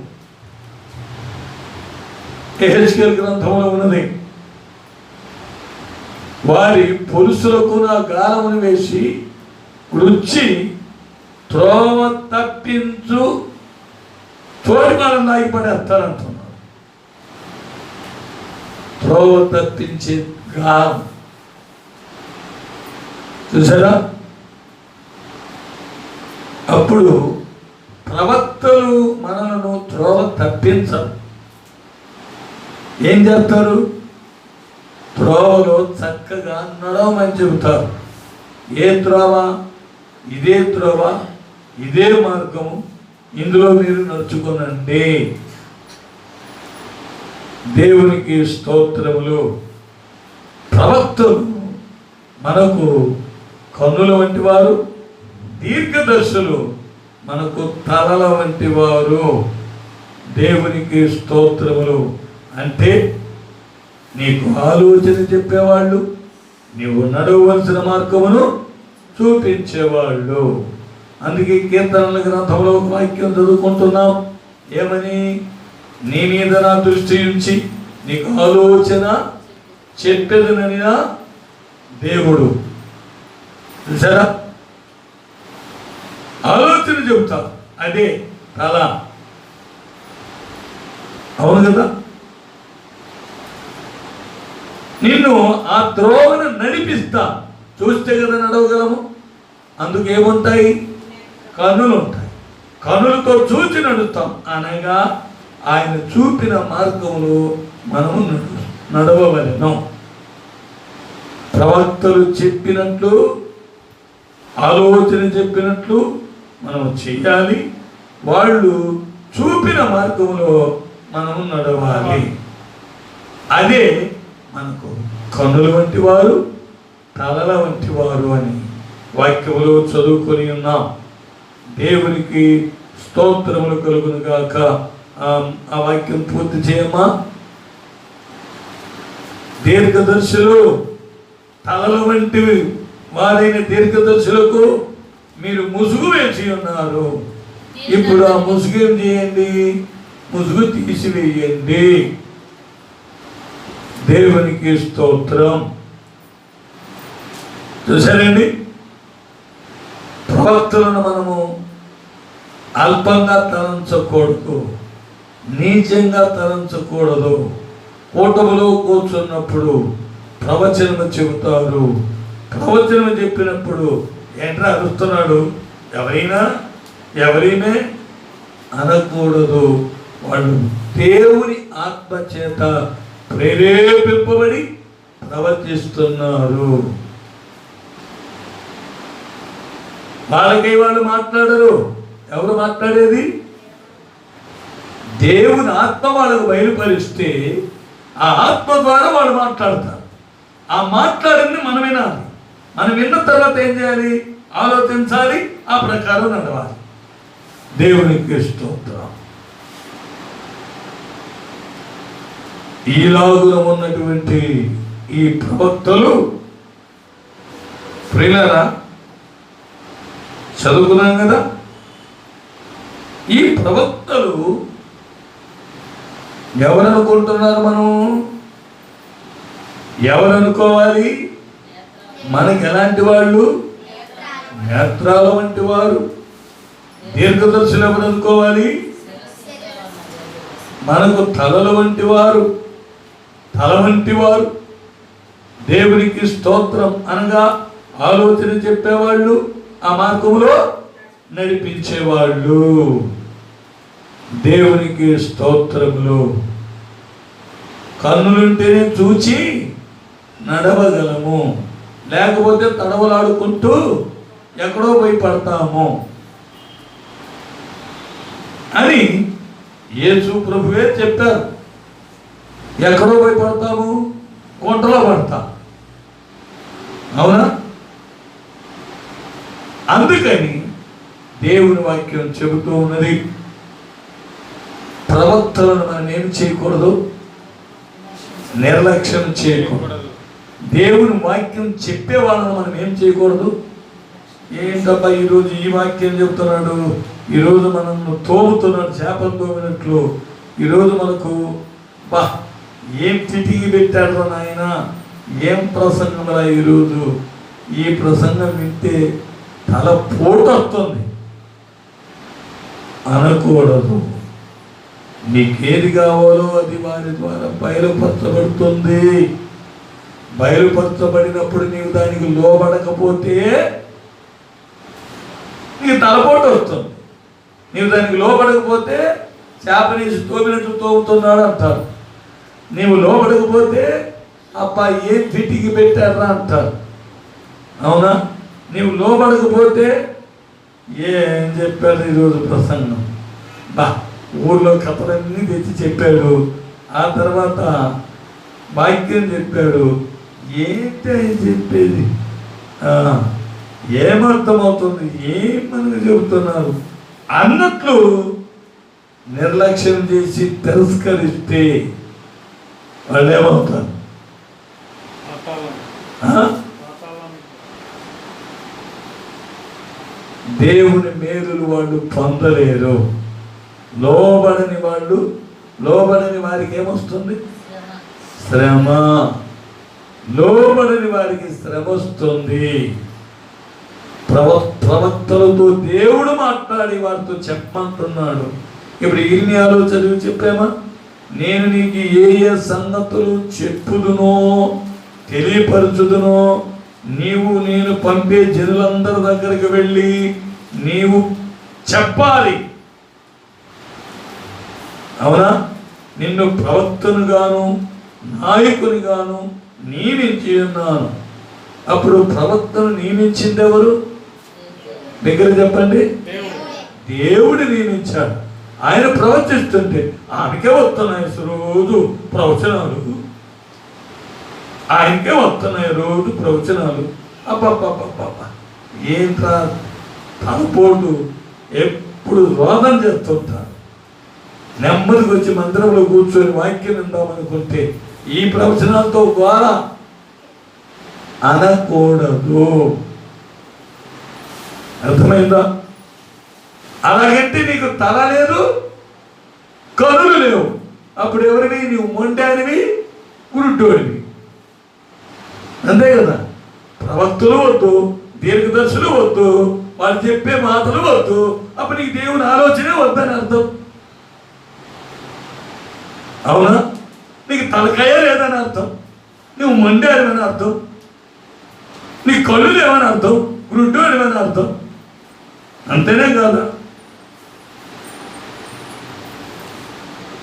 యెహెజ్కేలు గ్రంథంలో ఉన్నది. వారి పులుసులకు నా గాలమును వేసి కృంచి త్రోవ తప్పించు తోటి వాళ్ళని లాగి పడేస్తారంటున్నారు. త్రోవ తప్పించే గాలం చూసారా? అప్పుడు ప్రవక్తలు మనలను త్రోవ తప్పించరు. ఏం చేస్తారు? త్రోవలో చక్కగా నడవమని చెబుతారు. ఏ త్రోవ? ఇదే త్రోవ, ఇదే మార్గము, ఇందులో మీరు నడుచుకోనండి. దేవునికి స్తోత్రములు. ప్రవక్తలు మనకు కన్నుల వంటి వారు, దీర్ఘదర్శులు మనకు తలల వంటి వారు. దేవునికి స్తోత్రములు. అంటే నీకు ఆలోచన చెప్పేవాళ్ళు, నీవు నడవలసిన మార్గమును చూపించేవాళ్ళు. అందుకే కీర్తనల గ్రంథంలో ఒక వాక్యం చదువుకుంటున్నాం. ఏమని? నీ మీద నా దృష్టి ఉంచి నీకు ఆలోచన చెప్పేదనని దేవుడు. చూసారా? ఆలోచన చెబుతా, అదే తల. అవును కదా? నిన్ను ఆ త్రోవను నడిపిస్తా. చూస్తే కదా నడవగలము. అందుకేముంటాయి? కన్నులు ఉంటాయి. కన్నులతో చూచి నడుస్తాం. అనగా ఆయన చూపిన మార్గములు మనము నడవవలెను. ప్రవక్తలు చెప్పినట్లు, ఆలోచన చెప్పినట్లు మనం చేయాలి. వాళ్ళు చూపిన మార్గంలో మనము నడవాలి. అదే మనకు కన్నుల వంటి వారు, తలల వంటి వారు అని వాక్యములో చదువుకొని ఉన్నాం. దేవునికి స్తోత్రములు కలుగును గాక. ఆ వాక్యం పూర్తి చేయమా. దీర్ఘదర్శులు తలల వంటి వారైన దీర్ఘదర్శులకు మీరు ముసుగు వేసి ఉన్నారు. ఇప్పుడు ఆ ముసుగు ఏం చేయండి? ముసుగు తీసివేయండి. దేవునికి స్తోత్రం. చూసారండి, ప్రవక్తలను మనము అల్పంగా తలంచకూడదు, నీచంగా తలంచకూడదు. కూటములో కూర్చున్నప్పుడు ప్రవచనము చెబుతారు. ప్రవచనము చెప్పినప్పుడు ఏంట్రా అరుస్తున్నాడు, ఎవరైనా అనకూడదు. వాళ్ళు దేవుని ఆత్మ చేత ప్రేరేపింపబడి ప్రవర్తిస్తున్నారు. వాళ్ళకై వాళ్ళు మాట్లాడరు. ఎవరు మాట్లాడేది? దేవుని ఆత్మ వాళ్ళకు బయలుపరిస్తే ఆ ఆత్మ ద్వారా వాళ్ళు మాట్లాడతారు. ఆ మాట్లాడింది మనం వినాలి. మనం విన్న తర్వాత ఏం చేయాలి? ఆలోచించాలి, ఆ ప్రకారం నడవాలి. దేవునికి స్తోత్రం. ఈలాగున ఉన్నటువంటి ఈ ప్రవక్తలు ప్రియులారా, చదువుకున్నాం కదా, ఈ ప్రవక్తలు ఎవరనుకుంటున్నారు? మనం ఎవరనుకోవాలి? మనకి ఎలాంటి వాళ్ళు? నేత్రాల వంటి వారు. దీర్ఘదర్శులు ఎవరు అనుకోవాలి? మనకు తలల వంటి వారు, తల వంటి వారు. దేవునికి స్తోత్రం అనగా ఆలోచన చెప్పేవాళ్ళు, ఆ మార్గంలో నడిపించేవాళ్ళు. దేవునికి స్తోత్రములు. కన్నులుంటేనే చూచి నడవగలము, లేకపోతే తడవలాడుకుంటూ ఎక్కడో పోయి పడతాము అని యేసు ప్రభువే చెప్పారు. ఎక్కడో పోయి పడతాము, గుంటలో పడతాం. అవునా? అందుకని దేవుని వాక్యం చెబుతూ ఉన్నది, ప్రవక్తలను మనం ఏం చేయకూడదు? నిర్లక్ష్యం చేయకూడదు. దేవుని వాక్యం చెప్పే వాళ్ళని మనం ఏం చేయకూడదు? ఏంటబ్బా ఈరోజు ఈ వాక్యం చెబుతున్నాడు, ఈరోజు మనం తోముతున్నాడు చేపలు తోమినట్లు, ఈరోజు మనకు బా ఏం ఫిటింగ్ పెట్టాడు నాయన, ఏం ప్రసంగం రా ఈరోజు, ఈ ప్రసంగం వింటే తల పోటు వస్తుంది అనకూడదు. నీకేది కావాలో అది వారి ద్వారా బయలుపరచబడుతుంది. బయలుపరచబడినప్పుడు నీవు దానికి లోబడకపోతే నీకు తలపోటు వస్తుంది. నీవు దానికి లోబడకపోతే చేపనేసి తోమినట్లు తోముతున్నాడు అంటారు. నీవు లోబడకపోతే అబ్బా ఏం ఫిట్టింగ్ పెట్టారా అంటారు. అవునా? నీవు లోబడకపోతే ఏం చెప్పాడు ఈరోజు ప్రసంగం, బా ఊర్లో కథలన్నీ తెచ్చి చెప్పాడు, ఆ తర్వాత వాక్యం చెప్పాడు, ఏంటి ఆయన చెప్పేది, ఏమర్థమవుతుంది, ఏం మనకు చెబుతున్నారు అన్నట్లు నిర్లక్ష్యం చేసి తిరస్కరిస్తే వాళ్ళు ఏమవుతారు? దేవుని మేలులు వాళ్ళు పొందలేరు. లోబడని వారికి ఏమొస్తుంది? శ్రమ. లోబడని వారికి శ్రమ వస్తుంది. ప్రవక్తలతో దేవుడు మాట్లాడి వారితో చెప్పమంటున్నాడు. ఇప్పుడు ఇర్మియాలో చదివి చెప్పామా, నేను నీకు ఏ ఏ సంగతులు చెప్పుదునో తెలియపరచుదునో నీవు నేను పంపే జనులందరి దగ్గరికి వెళ్ళి నీవు చెప్పాలి. అవునా? నిన్ను ప్రవక్తనుగాను నాయకునిగాను నియమించి ఉన్నాను. అప్పుడు ప్రవక్తను నియమించింది ఎవరు? దగ్గర చెప్పండి. దేవుడు నియమించాడు. ఆయన ప్రవచిస్తుంటే ఆయనకే వస్తున్నాయి రోజు ప్రవచనాలు, ఆయనకే వస్తున్నాయి రోజు ప్రవచనాలు. అబ్బబ్బబ్బబ్బ, ఏంట్రా తలపోటు, ఎప్పుడు రోదన చేస్తుంటారు. నెమ్మదికి వచ్చి మందిరంలో కూర్చొని వాక్యం విందామనుకుంటే ఈ ప్రవచనాలతో ద్వారా అనకూడదు. అర్థమైందా? అలాగంటే నీకు తల లేదు, కనులు లేవు. అప్పుడు ఎవరివి? నీవు మొండానివి, గురుడ్డోడివి. అంతే కదా. ప్రవక్తలు వద్దు, దీర్ఘదర్శులు వద్దు, వాళ్ళు చెప్పే మాటలు వద్దు. అప్పుడు నీకు దేవుని ఆలోచనే వద్దని అర్థం. అవునా? నీకు తలకాయ లేదని అర్థం, నువ్వు మొండానివని అర్థం, నీ కళ్ళు లేవని అర్థం, గురుడ్డోడివని అర్థం. అంతేనే కాదా?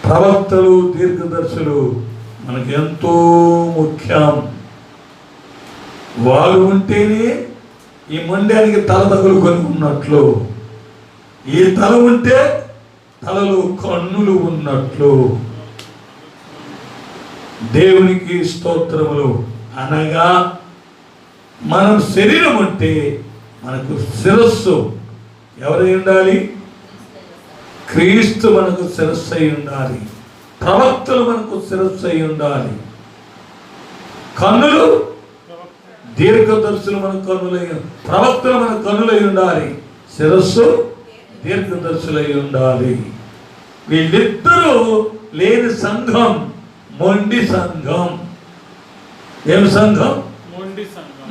ప్రవక్తలు, దీర్ఘదర్శులు మనకెంతో ముఖ్యం. వారు ఉంటేనే ఈ మొండానికి తల తగులుకొని ఉన్నట్లు, ఈ తల ఉంటే తలలో కన్నులు ఉన్నట్లు. దేవునికి స్తోత్రములు. అనగా మనం శరీరం ఉంటే మనకు శిరస్సు ఎవరై ఉండాలి? క్రీస్తు మనకు శిరస్సు అయి ఉండాలి. ప్రవక్తలు మనకు శిరస్సు అయి ఉండాలి. కన్నులు, దీర్ఘదర్శులు మన కన్నులై, ప్రవక్తలు మన కన్నులై ఉండాలి. శిరస్సు దీర్ఘదర్శులై ఉండాలి. వీళ్ళిద్దరూ లేని సంఘం మొండి సంఘం. ఏం సంఘం?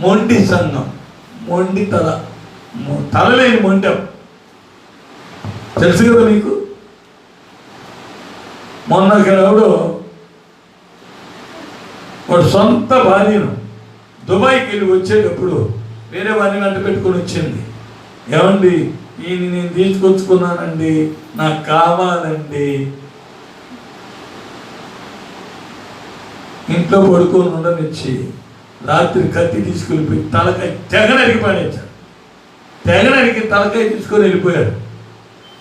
మొండి సంఘం. మొండి తల, తలలేని మొండెం. తెలుసు కదా మీకు. మొన్న ఎవడో వాడు సొంత భార్యను దుబాయ్కి వెళ్ళి వచ్చేటప్పుడు వేరే వారిని వెంట పెట్టుకొని వచ్చింది. ఏమండి, ఈయన నేను తీసుకొచ్చుకున్నానండి, నాకు కావాలండి. ఇంట్లో పడుకొని ఉండనిచ్చి రాత్రి కత్తి తీసుకెళ్ళిపోయి తలకాయ తెగనరికి పడేశాడు. తెగనరికి తలకాయ తీసుకొని వెళ్ళిపోయాడు.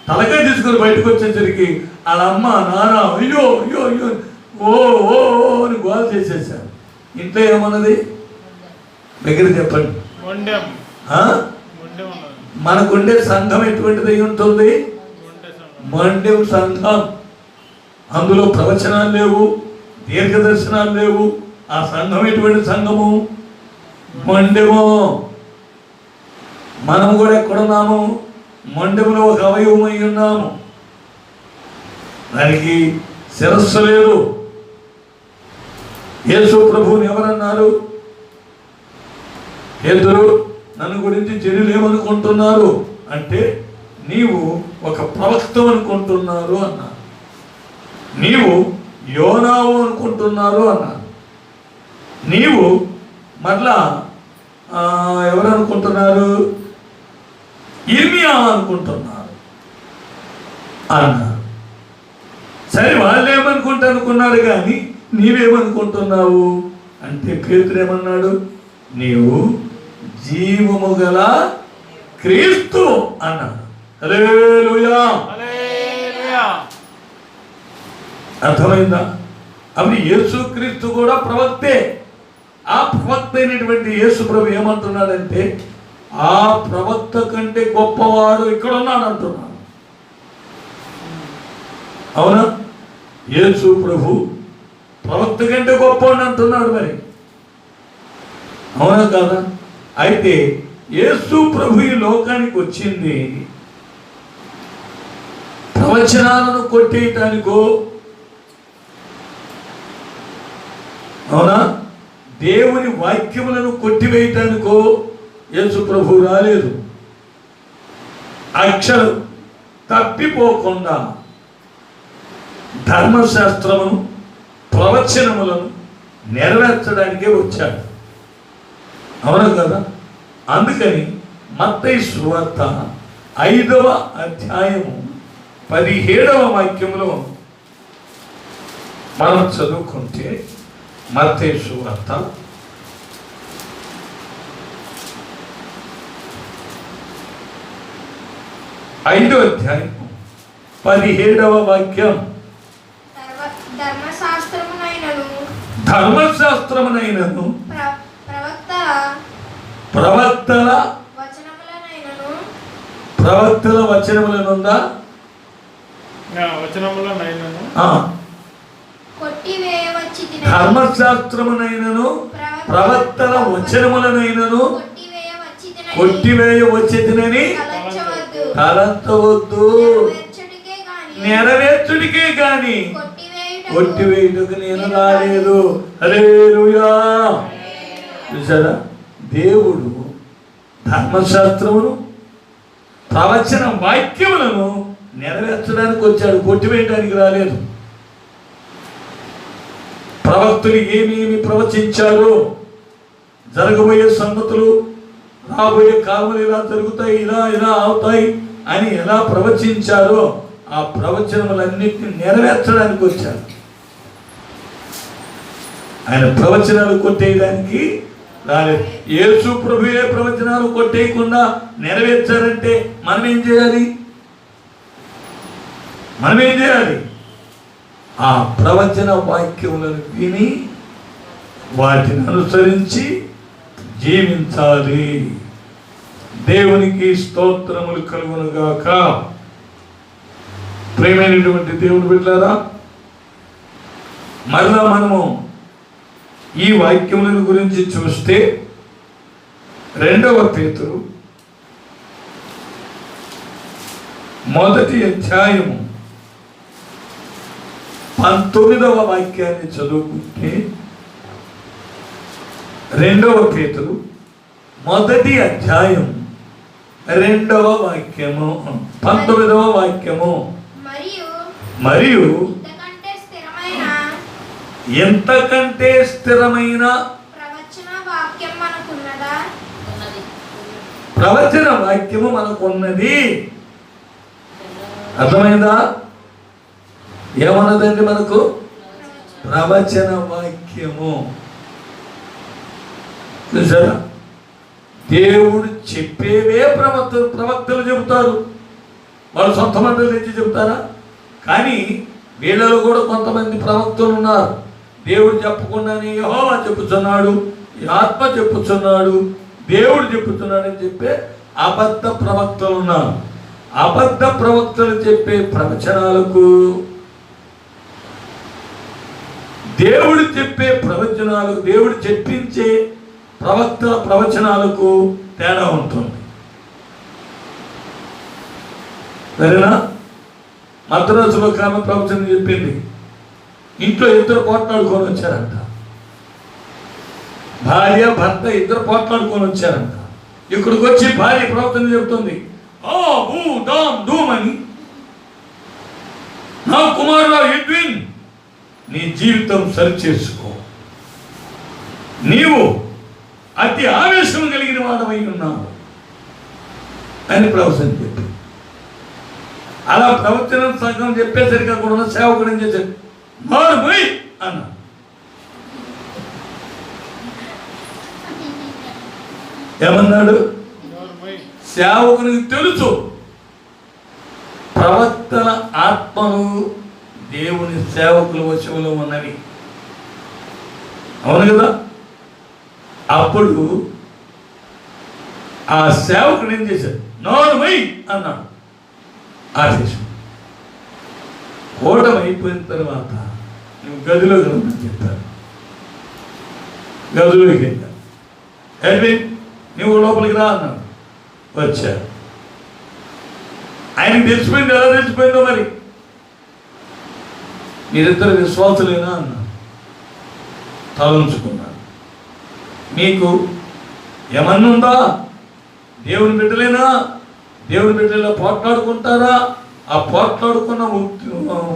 తలకాయ తీసుకొని బయటకు వచ్చేసరికి వాళ్ళ అమ్మ, నాన్న అయ్యో అయ్యో అయ్యో ఓ ఓ అని గోల చేసేసారు. ఇంట్లో ఏమన్నది? దగ్గర చెప్పండి. మనకుండే సంఘం ఎటువంటిది ఉంటుంది? మొండెం సంఘం. అందులో ప్రవచనాలు లేవు, దీర్ఘదర్శనాలు లేవు. ఆ సంఘం ఎటువంటి సంఘము? మొండెము. మనం కూడా ఎక్కడున్నాము? మొండెములో ఒక అవయవమై ఉన్నాము. దానికి శిరస్సు లేదు. యేసు ప్రభువుని ఎవరన్నారు? పేతురు, నన్ను గురించి జనులు ఏమనుకుంటున్నారు అంటే, నీవు ఒక ప్రవక్త అనుకుంటున్నారు అన్నారు. నీవు యోనావు అనుకుంటున్నారు అన్నారు. నీవు మరలా ఎవరు అనుకుంటున్నారు? ఇర్మియా అనుకుంటున్నారు అన్నారు. సరే, వాళ్ళు ఏమనుకుంటా అనుకున్నారు, కానీ నీవేమనుకుంటున్నావు అంటే పేతురు ఏమన్నాడు? నీవు జీవము గల క్రీస్తు అన్నాడు. హల్లెలూయా. అర్థమైందా? అప్పుడు యేసు క్రీస్తు కూడా ప్రవక్తే. ఆ ప్రవక్త అయినటువంటి యేసు ప్రభు ఏమంటున్నాడంటే, ఆ ప్రవక్త కంటే గొప్పవాడు ఇక్కడ ఉన్నాడు అంటున్నాడు. అవునా? యేసు ప్రభు ప్రవక్త కంటే గొప్పవాడు అంటున్నాడు. మరి అవునా కాదా? అయితే యేసు ప్రభు ఈ లోకానికి వచ్చింది ప్రవచనాలను కొట్టేయటానికో, అవునా, దేవుని వాక్యములను కొట్టివేయటానికో యేసు ప్రభు రాలేదు. అక్షరం తప్పిపోకుండా ధర్మశాస్త్రమును, ప్రవచనములను నెరవేర్చడానికే వచ్చాడు. అవును కదా? అందుకని మత్తయి సువార్త 5వ అధ్యాయము 17వ వాక్యములో మనం చదువుకుంటే, మత్తయి సువార్త 5వ 5వ అధ్యాయం 17వ వాక్యం. ధర్మశాస్త్రమునైనను ధర్మశాస్త్రమునైనను ప్రవక్తల వచనములనుందా? ధర్మశాస్త్రమునైనను ప్రవక్తల వచనములనైనను కొట్టివేయ వచ్చినని తలంచవద్దు. నెరవేర్చుడికే గాని కొట్టివేయుటకు నేను రాలేదు. హల్లెలూయా. చూసారా, దేవుడు ధర్మశాస్త్రమును ప్రవచన వాక్యములను నెరవేర్చడానికి వచ్చాడు, కొట్టివేయడానికి రాలేదు. ప్రవక్తులు ఏమేమి ప్రవచించారో, జరగబోయే సంగతులు, రాబోయే కాలంలో ఇలా జరుగుతాయి, ఇలా అవుతాయి అని ఎలా ప్రవచించారో ఆ ప్రవచనములన్నింటినీ నెరవేర్చడానికి వచ్చారు. ఆయన ప్రవచనాలు కొట్టేయడానికి రాలేదు. యేసు ప్రభువే ప్రవచనాలు కొట్టేయకుండా నెరవేర్చారంటే మనం ఏం చేయాలి? ఆ ప్రవచన వాక్యములను విని వాటిని అనుసరించి జీవించాలి. దేవునికి స్తోత్రములు కలుగునుగాక. ప్రియమైనటువంటి దేవుని బిడ్డలారా, మరలా మనము ఈ వాక్యములను గురించి చూస్తే 2వ పేతురు 1వ అధ్యాయము 19వ వాక్యాన్ని చదువుకుంటే, 2వ పేతురు 1వ అధ్యాయం 2వ వాక్యము 19వ వాక్యము. మరియు ఎంతకంటే స్థిరమైన ప్రవచన వాక్యము మనకున్నది. అర్థమైందా? ఏమన్నదండి మనకు? ప్రవచన వాక్యము. చూసారా, దేవుడు చెప్పేవే ప్రవక్తలు చెబుతారు. వాళ్ళు సొంత మంటలు తెచ్చి చెబుతారా? కానీ వీళ్ళలో కూడా కొంతమంది ప్రవక్తలు ఉన్నారు. దేవుడు చెప్పకుండానే యెహోవా చెప్పుచున్నాడు, ఈ ఆత్మ చెప్పుచున్నాడు, దేవుడు చెప్పుచున్నాడు అని చెప్పే అబద్ధ ప్రవక్తలు ఉన్నారు. అబద్ధ ప్రవక్తలు చెప్పే ప్రవచనాలకు, దేవుడు చెప్పే ప్రవచనాలు, దేవుడు చెప్పించే ప్రవక్తల ప్రవచనాలకు తేడా ఉంటుంది. సరేనా? మద్రాసులో ఆమె ప్రవచనం చెప్పింది. ఇంట్లో 2 పోట్లాడుకొని వచ్చారంట. భార్య భర్త 2 పోట్లాడుకొని వచ్చారంట. ఇక్కడికి వచ్చి భార్య ప్రవచనం చెప్తుంది, అని, నా కుమారుడు ఎడ్విన్, నీ జీవితం సరిచేసుకో, నీవు అతి ఆవేశం కలిగిన వాడవై ఉన్నావు అని ప్రవచనం చెప్పి, అలా ప్రవచనం సగం చెప్పేసరిగా కూడా సేవకుడు ఏం చేశాడు? మారుపోయి అన్నా. ఏమన్నాడు? సేవకునికి తెలుసు ప్రవక్తల ఆత్మను దేవుని సేవకుల వశంలో ఉన్నవి. అవును కదా? అప్పుడు ఆ సేవకుడు ఏం చేశాడు? నోరుమై అన్నాడు. ఆదేశం. ఓటమి అయిపోయిన తర్వాత నువ్వు గదిలో కలమని చెప్పారు. గదిలోకి వెళ్ళాను. ఎడ్విన్, నువ్వు లోపలికి రా అన్నాడు. వచ్చారు. ఆయనకి తెలిసిపోయింది. ఎలా తెలిసిపోయిందో మరి? మీరిద్దరు విశ్వాసులేనా అన్నాడు. తలంచుకున్నాడు. మీకు ఏమన్నుందా? దేవుని బిడ్డలేనా? దేవుని బిడ్డలో పోట్లాడుకుంటారా? ఆ పోట్లాడుకున్న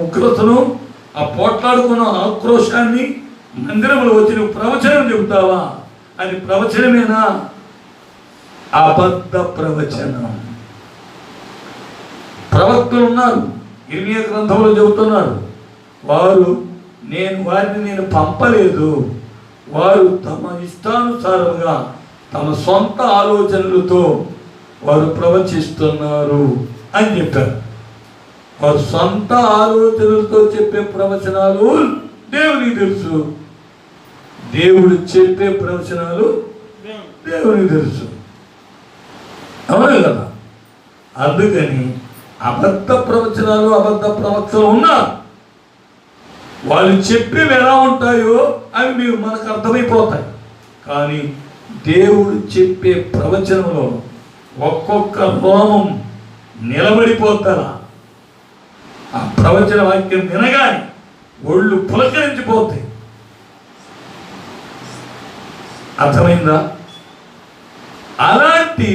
ఉగ్రతను, ఆ పోట్లాడుకున్న ఆక్రోశాన్ని మందిరంలో వచ్చి నువ్వు ప్రవచనం చెబుతావా? అది ప్రవచనమేనా? అబద్ధ ప్రవచనం. ప్రవక్తలు ఉన్నారు, ఇర్మియా గ్రంథంలో చెబుతున్నారు, వారిని నేను పంపలేదు, వారు తమ ఇష్టానుసారంగా తమ సొంత ఆలోచనలతో వారు ప్రవచిస్తున్నారు అని చెప్పారు. వారు సొంత ఆలోచనలతో చెప్పే ప్రవచనాలు దేవునికి తెలుసు, దేవుడు చెప్పే ప్రవచనాలు దేవునికి తెలుసు. అవును కదా? అందుకని అబద్ధ ప్రవచనాలు, అబద్ధ ప్రవక్తలు ఉన్నారు. వాళ్ళు చెప్పేవి ఎలా ఉంటాయో అవి మనకు అర్థమైపోతాయి. కానీ దేవుడు చెప్పే ప్రవచనంలో ఒక్కొక్క రోమం నిలబడిపోతారా, ఆ ప్రవచన వాక్యం వినగానే ఒళ్ళు పులకరించిపోతాయి. అర్థమైందా? అలాంటి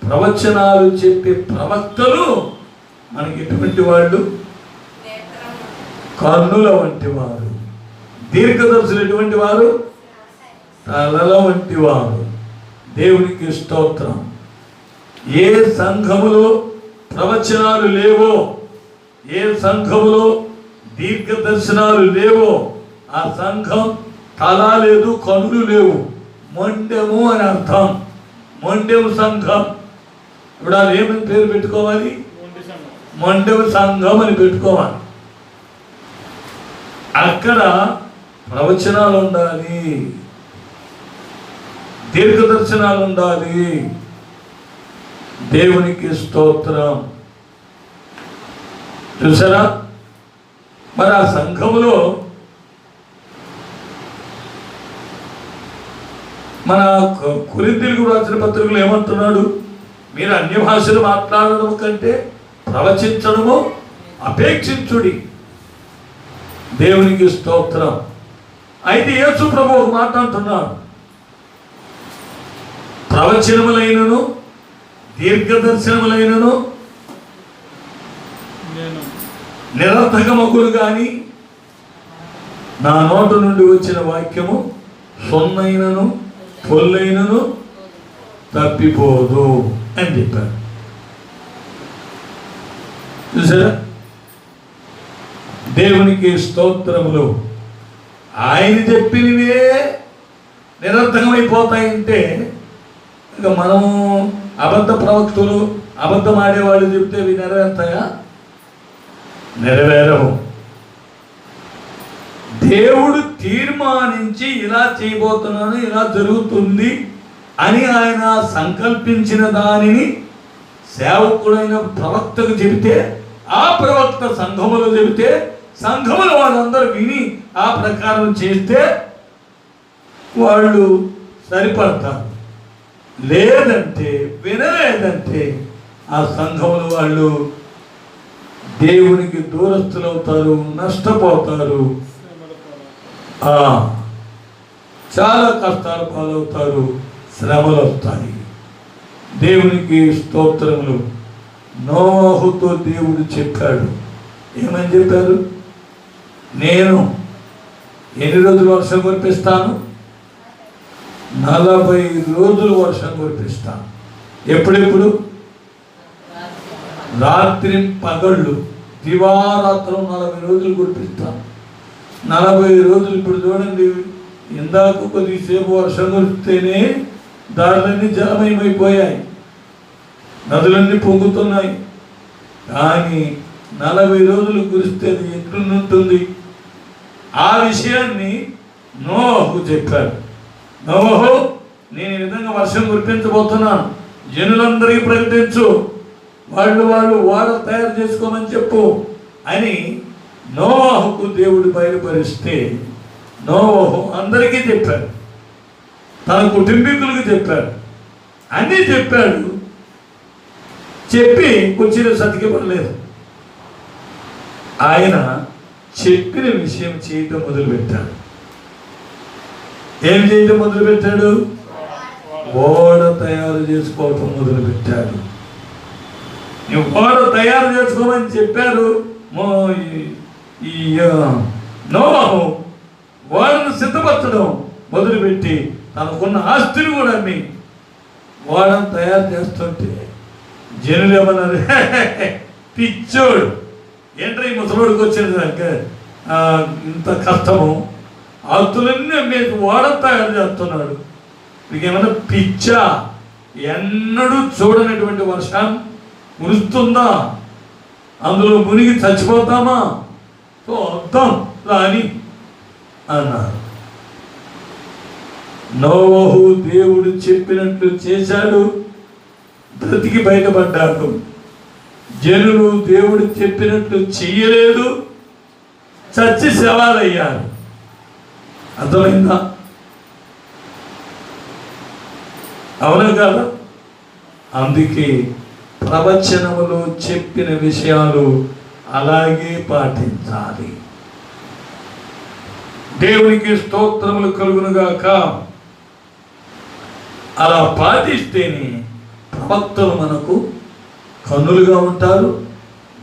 ప్రవచనాలు చెప్పే ప్రవక్తలు మనకి ఎటువంటి వాళ్ళు? కన్నుల వంటి వారు. దీర్ఘదర్శులు ఎటువంటి వారు? తలల వంటి వారు. దేవునికి స్తోత్రం. ఏ సంఘములో ప్రవచనాలు లేవో, ఏ సంఘములో దీర్ఘదర్శనాలు లేవో ఆ సంఘం తల లేదు, కన్నులు లేవు, మొండెము అని అర్థం. మొండెము సంఘం. ఇప్పుడు అది ఏమని పేరు పెట్టుకోవాలి? మొండెము సంఘం అని పెట్టుకోవాలి. అక్కడ ప్రవచనాలు ఉండాలి, దీర్ఘదర్శనాలు ఉండాలి. దేవునికి స్తోత్రం. చూసారా? మరి ఆ సంఘములో మన కొరింథీయులకు రాసిన పత్రికలు ఏమంటున్నాడు? మీరు అన్య భాషలు మాట్లాడడం కంటే ప్రవచించడము అపేక్షించుడి. దేవునికి స్తోత్రం. అయితే యేసు ప్రభు ఒక మాట అంటున్నాడు, ప్రవచనములైనను దీర్ఘదర్శనములైనను నిరర్థకమగులు కానీ నా నోటు నుండి వచ్చిన వాక్యము సొన్నైనను పొల్లైనను తప్పిపోదు అని చెప్పారు. చూసారా? దేవునికి స్తోత్రములు. ఆయన చెప్పినవే నిరర్థకమైపోతాయంటే ఇక మనము అబద్ధ ప్రవక్తలు, అబద్ధం ఆడేవాళ్ళు చెప్తే ఇవి నెరవేరుతాయా? నెరవేరవు. దేవుడు తీర్మానించి ఇలా చేయబోతున్నాను, ఇలా జరుగుతుంది అని ఆయన సంకల్పించిన దానిని సేవకుడైన ప్రవక్తకు చెబితే, ఆ ప్రవక్త సంఘములో చెబితే, సంఘములు వాళ్ళందరూ విని ఆ ప్రకారం చేస్తే వాళ్ళు సరిపడతారు. లేదంటే, వినలేదంటే ఆ సంఘములు వాళ్ళు దేవునికి దూరస్తులవుతారు, నష్టపోతారు, చాలా కష్టాలు పాలవుతారు, శ్రమలు వస్తాయి. దేవునికి స్తోత్రములు. నోహుతో దేవుడు చెప్పాడు. ఏమని చెప్పారు? నేను ఎన్ని రోజులు వర్షం కురిపిస్తాను? 40 రోజులు వర్షం కురిపిస్తాను. ఎప్పుడెప్పుడు? రాత్రి పగళ్ళు, దివారాత్రం 40 రోజులు కురిపిస్తాను. 40 రోజులు. ఇప్పుడు చూడండి, ఇందాక కొద్దిసేపు వర్షం కురిస్తేనే దారులన్నీ జలమయమైపోయాయి, నదులన్నీ పొంగుతున్నాయి. కానీ 40 రోజులు కురిస్తే అది ఎట్లుంటుంది? ఆ విషయాన్ని నోహు చెప్పాడు. నోహు, నేను ఈ విధంగా వర్షం కురిపించబోతున్నాను, జనులందరికీ ప్రకటించు, వాళ్ళు ఓడ తయారు చేసుకోమని చెప్పు అని నోహుకు దేవుడు బయలుపరిస్తే నోహు అందరికీ చెప్పాడు, తన కుటుంబీకులకు చెప్పాడు, అన్నీ చెప్పాడు. చెప్పి కుర్చీలో సతికిపడలేదు. ఆయన చెప్పిన విషయం చేయటం మొదలుపెట్టాడు. ఏం చేయటం మొదలుపెట్టాడు? ఓడ తయారు చేసుకోవటం మొదలుపెట్టాడు. నువ్వు ఓడ తయారు చేసుకోమని చెప్పారు. నోహు ఓడను సిద్ధపరచడం మొదలుపెట్టి తనకున్న ఆస్తిని కూడా అమ్మి ఓడను తయారు చేస్తుంటే జనులు ఏమన్నారు? పిచ్చోడు, ఏంట్రా ఈ ముసలోడికి వచ్చిన ఇంత కష్టము, ఆస్తులన్నీ అమ్మేసి ఓడను తయారు చేస్తున్నాడు, నీకేమన్నా పిచ్చా? ఎన్నడూ చూడనటువంటి వర్షం కురుస్తుందా? అందులో మునిగి చచ్చిపోతామా? చూద్దాం రాని అన్నారు. నోవహు దేవుడు చెప్పినట్లు చేశాడు, బ్రతికి బయటపడ్డాడు. జనులు దేవుడు చెప్పినట్లు చెయ్యలేదు, చచ్చి శవాలయ్యారు. అర్థమైందా? అవునా కదా? అందుకే ప్రవచనములో చెప్పిన విషయాలు అలాగే పాటించాలి. దేవునికి స్తోత్రములు కలుగునుగాక. అలా పాటిస్తేనే ప్రవక్తలు మనకు కన్నులుగా ఉంటారు,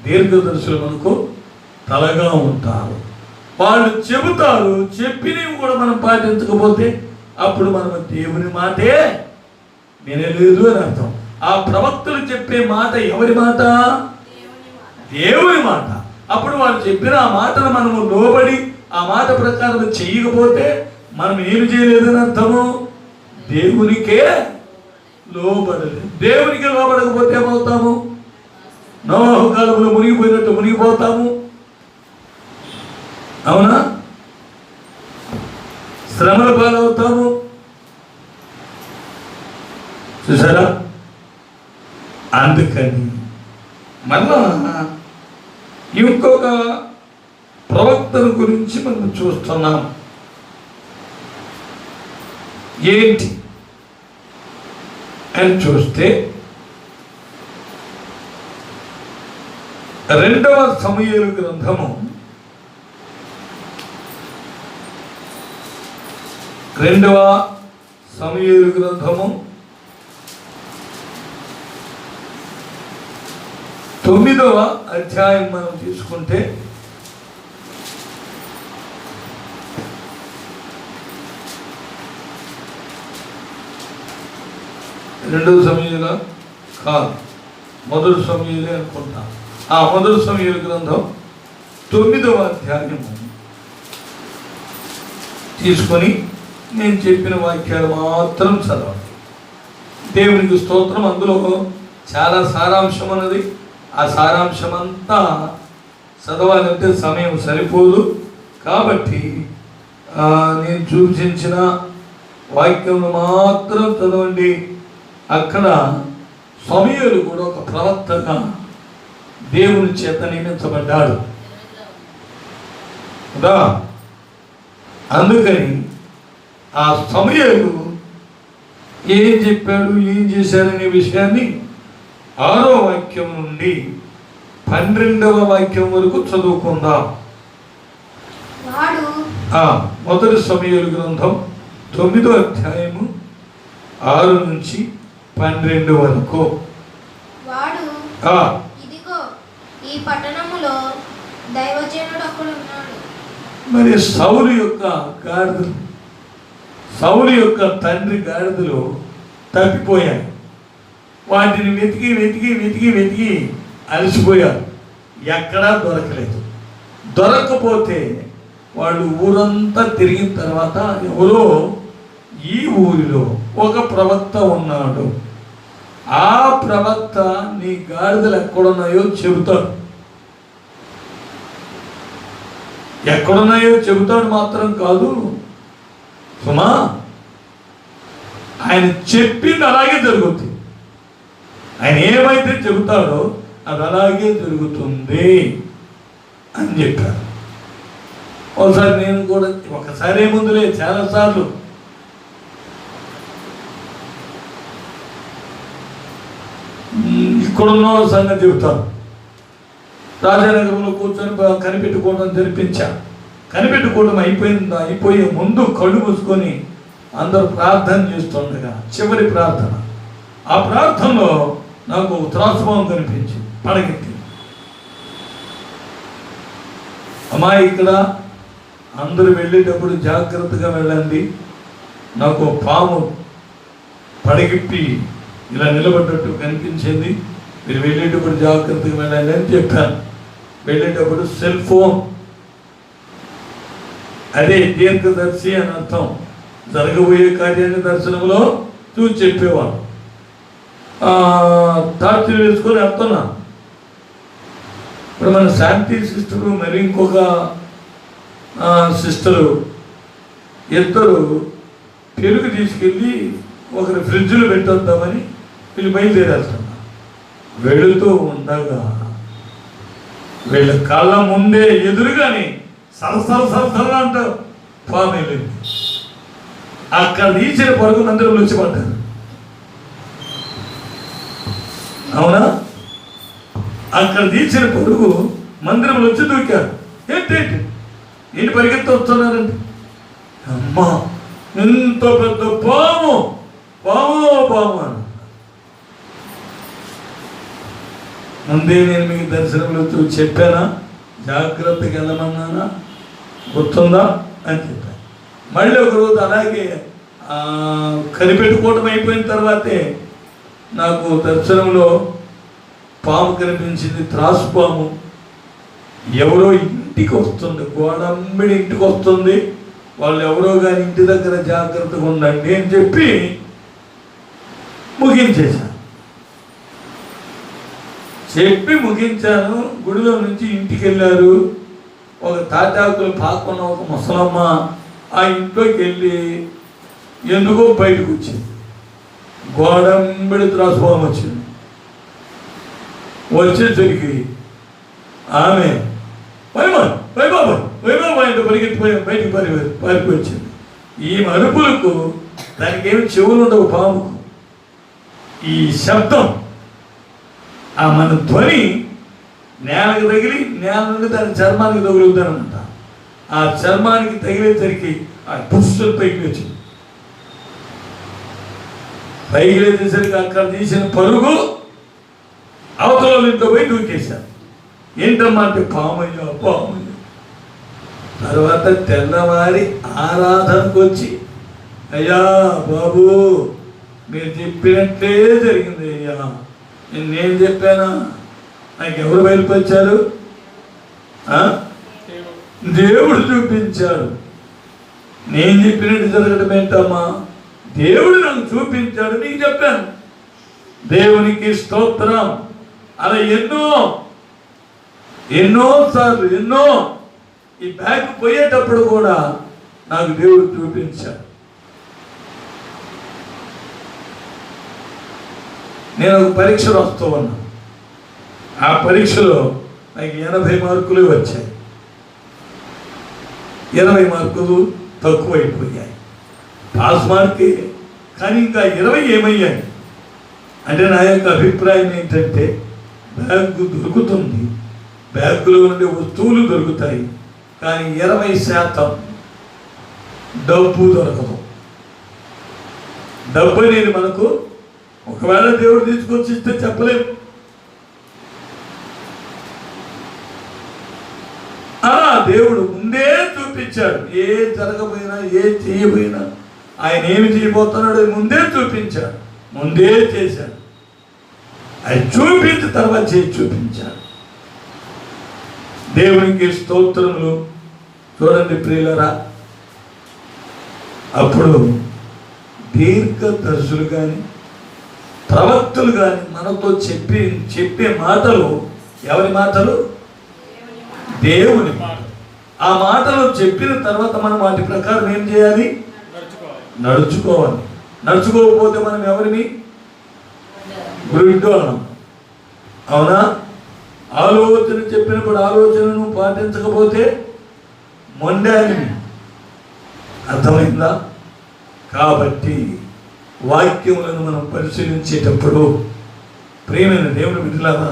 దీర్ఘదర్శులు మనకు తలగా ఉంటారు. వాళ్ళు చెబుతారు, చెప్పినవి కూడా మనం పాటించకపోతే అప్పుడు మనం దేవుని మాటే వినలేదు అని అర్థం. ఆ ప్రవక్తలు చెప్పే మాట ఎవరి మాట? దేవుని మాట. అప్పుడు వాళ్ళు చెప్పిన ఆ మాటను మనము లోబడి ఆ మాట ప్రకారం చెయ్యకపోతే మనం ఏమి చేయలేదని అర్థము? దేవునికే లోబడలేదు. దేవునికి లోబడకపోతే ఏమవుతాము? నోవహు కాలంలో మునిగిపోయినట్టు మునిగిపోతాము. అవునా? శ్రమల పాలవుతాము. చూసారా? అందుకని మళ్ళా ఇంకొక ప్రవక్తల గురించి మనం చూస్తున్నాం. ఏంటి అని చూస్తే 2వ సమూయేలు గ్రంథము 2వ సమూయేలు గ్రంథము 9వ అధ్యాయం మనం తీసుకుంటే రెండవ సమూయేలు కాదు, మొదటి సమూయేలే అనుకుంటా. మొదటి సమూయేలు గ్రంథం 9వ అధ్యాయము తీసుకొని నేను చెప్పిన వాక్యాలు మాత్రం చదవండి. దేవునికి స్తోత్రం. అందులో చాలా సారాంశం అన్నది. ఆ సారాంశం అంతా చదవాలంటే సమయం సరిపోదు. కాబట్టి నేను సూచించిన వాక్యం మాత్రం చదవండి. అక్కడ సమూయేలు కూడా ఒక ప్రవక్తగా దేవుని చేత నియమించబడ్డాడు కదా. అందుకని ఆ సమూయేలు ఏం చెప్పాడు, ఏం చేశాడనే విషయాన్ని 6వ వాక్యం నుండి 12వ వాక్యం వరకు చదువుకుందాం. మొదటి సమూయేలు గ్రంథం 9వ అధ్యాయము 6 నుంచి 12 వరకు. ఇదిగో ఈ పట్టణములో దైవజనుడు ఒకడు ఉన్నాడు. మరి సౌలు యొక్క తండ్రి గాడిదలు తప్పిపోయాయి. వాటిని వెతికి వెతికి వెతికి వెతికి అలసిపోయారు. ఎక్కడా దొరకలేదు. దొరకకపోతే వాళ్ళు ఊరంతా తిరిగిన తర్వాత ఎవరో ఈ ఊరిలో ఒక ప్రవక్త ఉన్నాడు, ఆ ప్రవక్త నీ గాడిదలు ఎక్కడున్నాయో చెబుతాడు. ఎక్కడున్నాయో చెబుతాడు మాత్రం కాదు సుమా, ఆయన చెప్పింది అలాగే జరుగుతుంది. ఆయన ఏమైతే చెబుతాడో అది అలాగే జరుగుతుంది అని చెప్పారు. ఒకసారి నేను కూడా, ఒకసారి ఏముందులే, చాలాసార్లు ఇక్కడున్న సంగతి చెబుతాను. రాజానగరంలో కూర్చొని కనిపెట్టుకోవడం జరిపించా. కనిపెట్టుకోవడం అయిపోయే ముందు కళ్ళు మూసుకొని అందరూ ప్రార్థన చేస్తుండగా చివరి ప్రార్థన, ఆ ప్రార్థనలో నాకు త్రాసుభావం కనిపించింది. పడగెత్తి, అమ్మా ఇక్కడ అందరూ వెళ్ళేటప్పుడు జాగ్రత్తగా వెళ్ళండి, నాకు పాము పడగిప్పి ఇలా నిలబడ్డట్టు కనిపించింది, మీరు వెళ్ళేటప్పుడు జాగ్రత్తగా వెళ్ళండి అని చెప్పాను. వెళ్ళేటప్పుడు సెల్ ఫోన్, అదే దీర్ఘదర్శి అని అర్థం, జరగబోయే కార్యాన్ని దర్శనంలో చూసి చెప్పేవాడు. టార్చర్ వేసుకొని వెళ్తున్నా. ఇప్పుడు మన శాంతి సిస్టరు మరి ఇంకొక సిస్టరు ఇద్దరు పెరుగు తీసుకెళ్ళి ఒకరి ఫ్రిడ్జ్లో పెట్టొద్దామని వీళ్ళు బయలుదేరేస్తున్నారు. వెళుతూ ఉండగా వీళ్ళ కళ్ళ ముందే ఎదురుగానే సరసర సరసర అంటూ పాము వెళ్ళింది. అక్కడ తీసిన పరుగు మందిరంలో వచ్చి పడ్డారు. అవునా? అక్కడ తీసిన పరుగు మందిరంలో వచ్చి దూకారు. ఏంటి పరిగెత్తి వస్తున్నారండి? అమ్మా, ఎంత పెద్ద పాము పాము పాము అని. ముందే నేను మీకు దర్శనంలో చెప్పానా, జాగ్రత్తగా వెళ్ళమన్నానా, గుర్తుందా అని చెప్పాను. మళ్ళీ ఒకరోజు అలాగే కనిపెట్టుకోవటం అయిపోయిన తర్వాతే నాకు దర్శనంలో పాము కనిపించింది. త్రాసు పాము ఎవరో ఇంటికి వస్తుంది, గోడంబడి ఇంటికి వస్తుంది. వాళ్ళు ఎవరో కానీ ఇంటి దగ్గర జాగ్రత్తగా ఉండండి అని చెప్పి ముగించేశాను. ముగించాను. గుడిలో నుంచి ఇంటికి వెళ్ళారు. ఒక తాటాకులు పాకున్న ఒక ముసలమ్మ ఆ ఇంట్లోకి వెళ్ళి ఎందుకో బయటకు వచ్చింది. గోడంబడి త్రాసుపాము వచ్చింది. వచ్చేసరికి ఆమె పరిగెత్తిపోయి బయటికి పారిపోయి వచ్చింది. ఈ అరుపులకు దానికి ఏమి చెవులు ఉండవు పాముకు. ఈ శబ్దం, ఆ మన ధ్వని నేలకు తగిలి నేల నుండి దాని చర్మానికి తగులుతానమాట. ఆ చర్మానికి తగిలేసరికి ఆ పుష్పలు పైకి వచ్చింది. పైకి లేచేసరికి అక్కడ తీసిన పరుగు అవతల ఇంట్లో పోయి దూకేశారు. ఏంటమ్మా అంటే పామయ్య పామయ్య. తర్వాత తెల్లవారి ఆరాధనకు వచ్చి, అయ్యా బాబు మీరు చెప్పినట్లే జరిగింది అయ్యా, నేను చెప్పానా, నాకు ఎవరు బయలుపరిచారు? దేవుడు చూపించాడు. నేను చెప్పినట్టు జరగడం ఏంటమ్మా, దేవుడు నాకు చూపించాడు, నీకు చెప్పాను. దేవునికి స్తోత్రం. అలా ఎన్నో ఈ బ్యాగ్ పోయేటప్పుడు కూడా నాకు దేవుడు చూపించాడు. నేను ఒక పరీక్ష రాస్తూ ఉన్నాను. ఆ పరీక్షలో నాకు 80 మార్కులు వచ్చాయి. 20 మార్కులు తక్కువైపోయాయి. పాస్ మార్కే, కానీ ఇంకా 20 ఏమయ్యాయి అంటే నా యొక్క అభిప్రాయం ఏంటంటే, బ్యాగ్ దొరుకుతుంది, బ్యాగులో ఉండే వస్తువులు దొరుకుతాయి, కానీ 20% డబ్బు దొరకదు. డబ్బు అనేది మనకు ఒకవేళ దేవుడు తీసుకొచ్చి ఇస్తే చెప్పలేము. దేవుడు ముందే చూపించాడు. ఏ జరగబోయినా ఏ చేయబోయినా ఆయన ఏమి చేయబోతున్నాడో ముందే చూపించాడు, ముందే చేశాడు. ఆయన చూపించిన తర్వాత చేసి చూపించాడు. దేవునికి స్తోత్రములు. చూడండి ప్రియులరా, అప్పుడు దీర్ఘదర్శులు కానీ ప్రవక్తలు కానీ మనతో చెప్పే మాటలు ఎవరి మాటలు? దేవుని మాటలు. ఆ మాటలు చెప్పిన తర్వాత మనం వాటి ప్రకారం ఏం చేయాలి? నడుచుకోవాలి. నడుచుకోకపోతే మనం ఎవరిని? గురువిడ్డోళం. అవునా? ఆలోచన చెప్పినప్పుడు ఆలోచనను పాటించకపోతే మొండాని. అర్థమైందా? కాబట్టి వాక్యములను మనం పరిశీలించేటప్పుడు ప్రియమైన దేవుని బిడ్డలారా,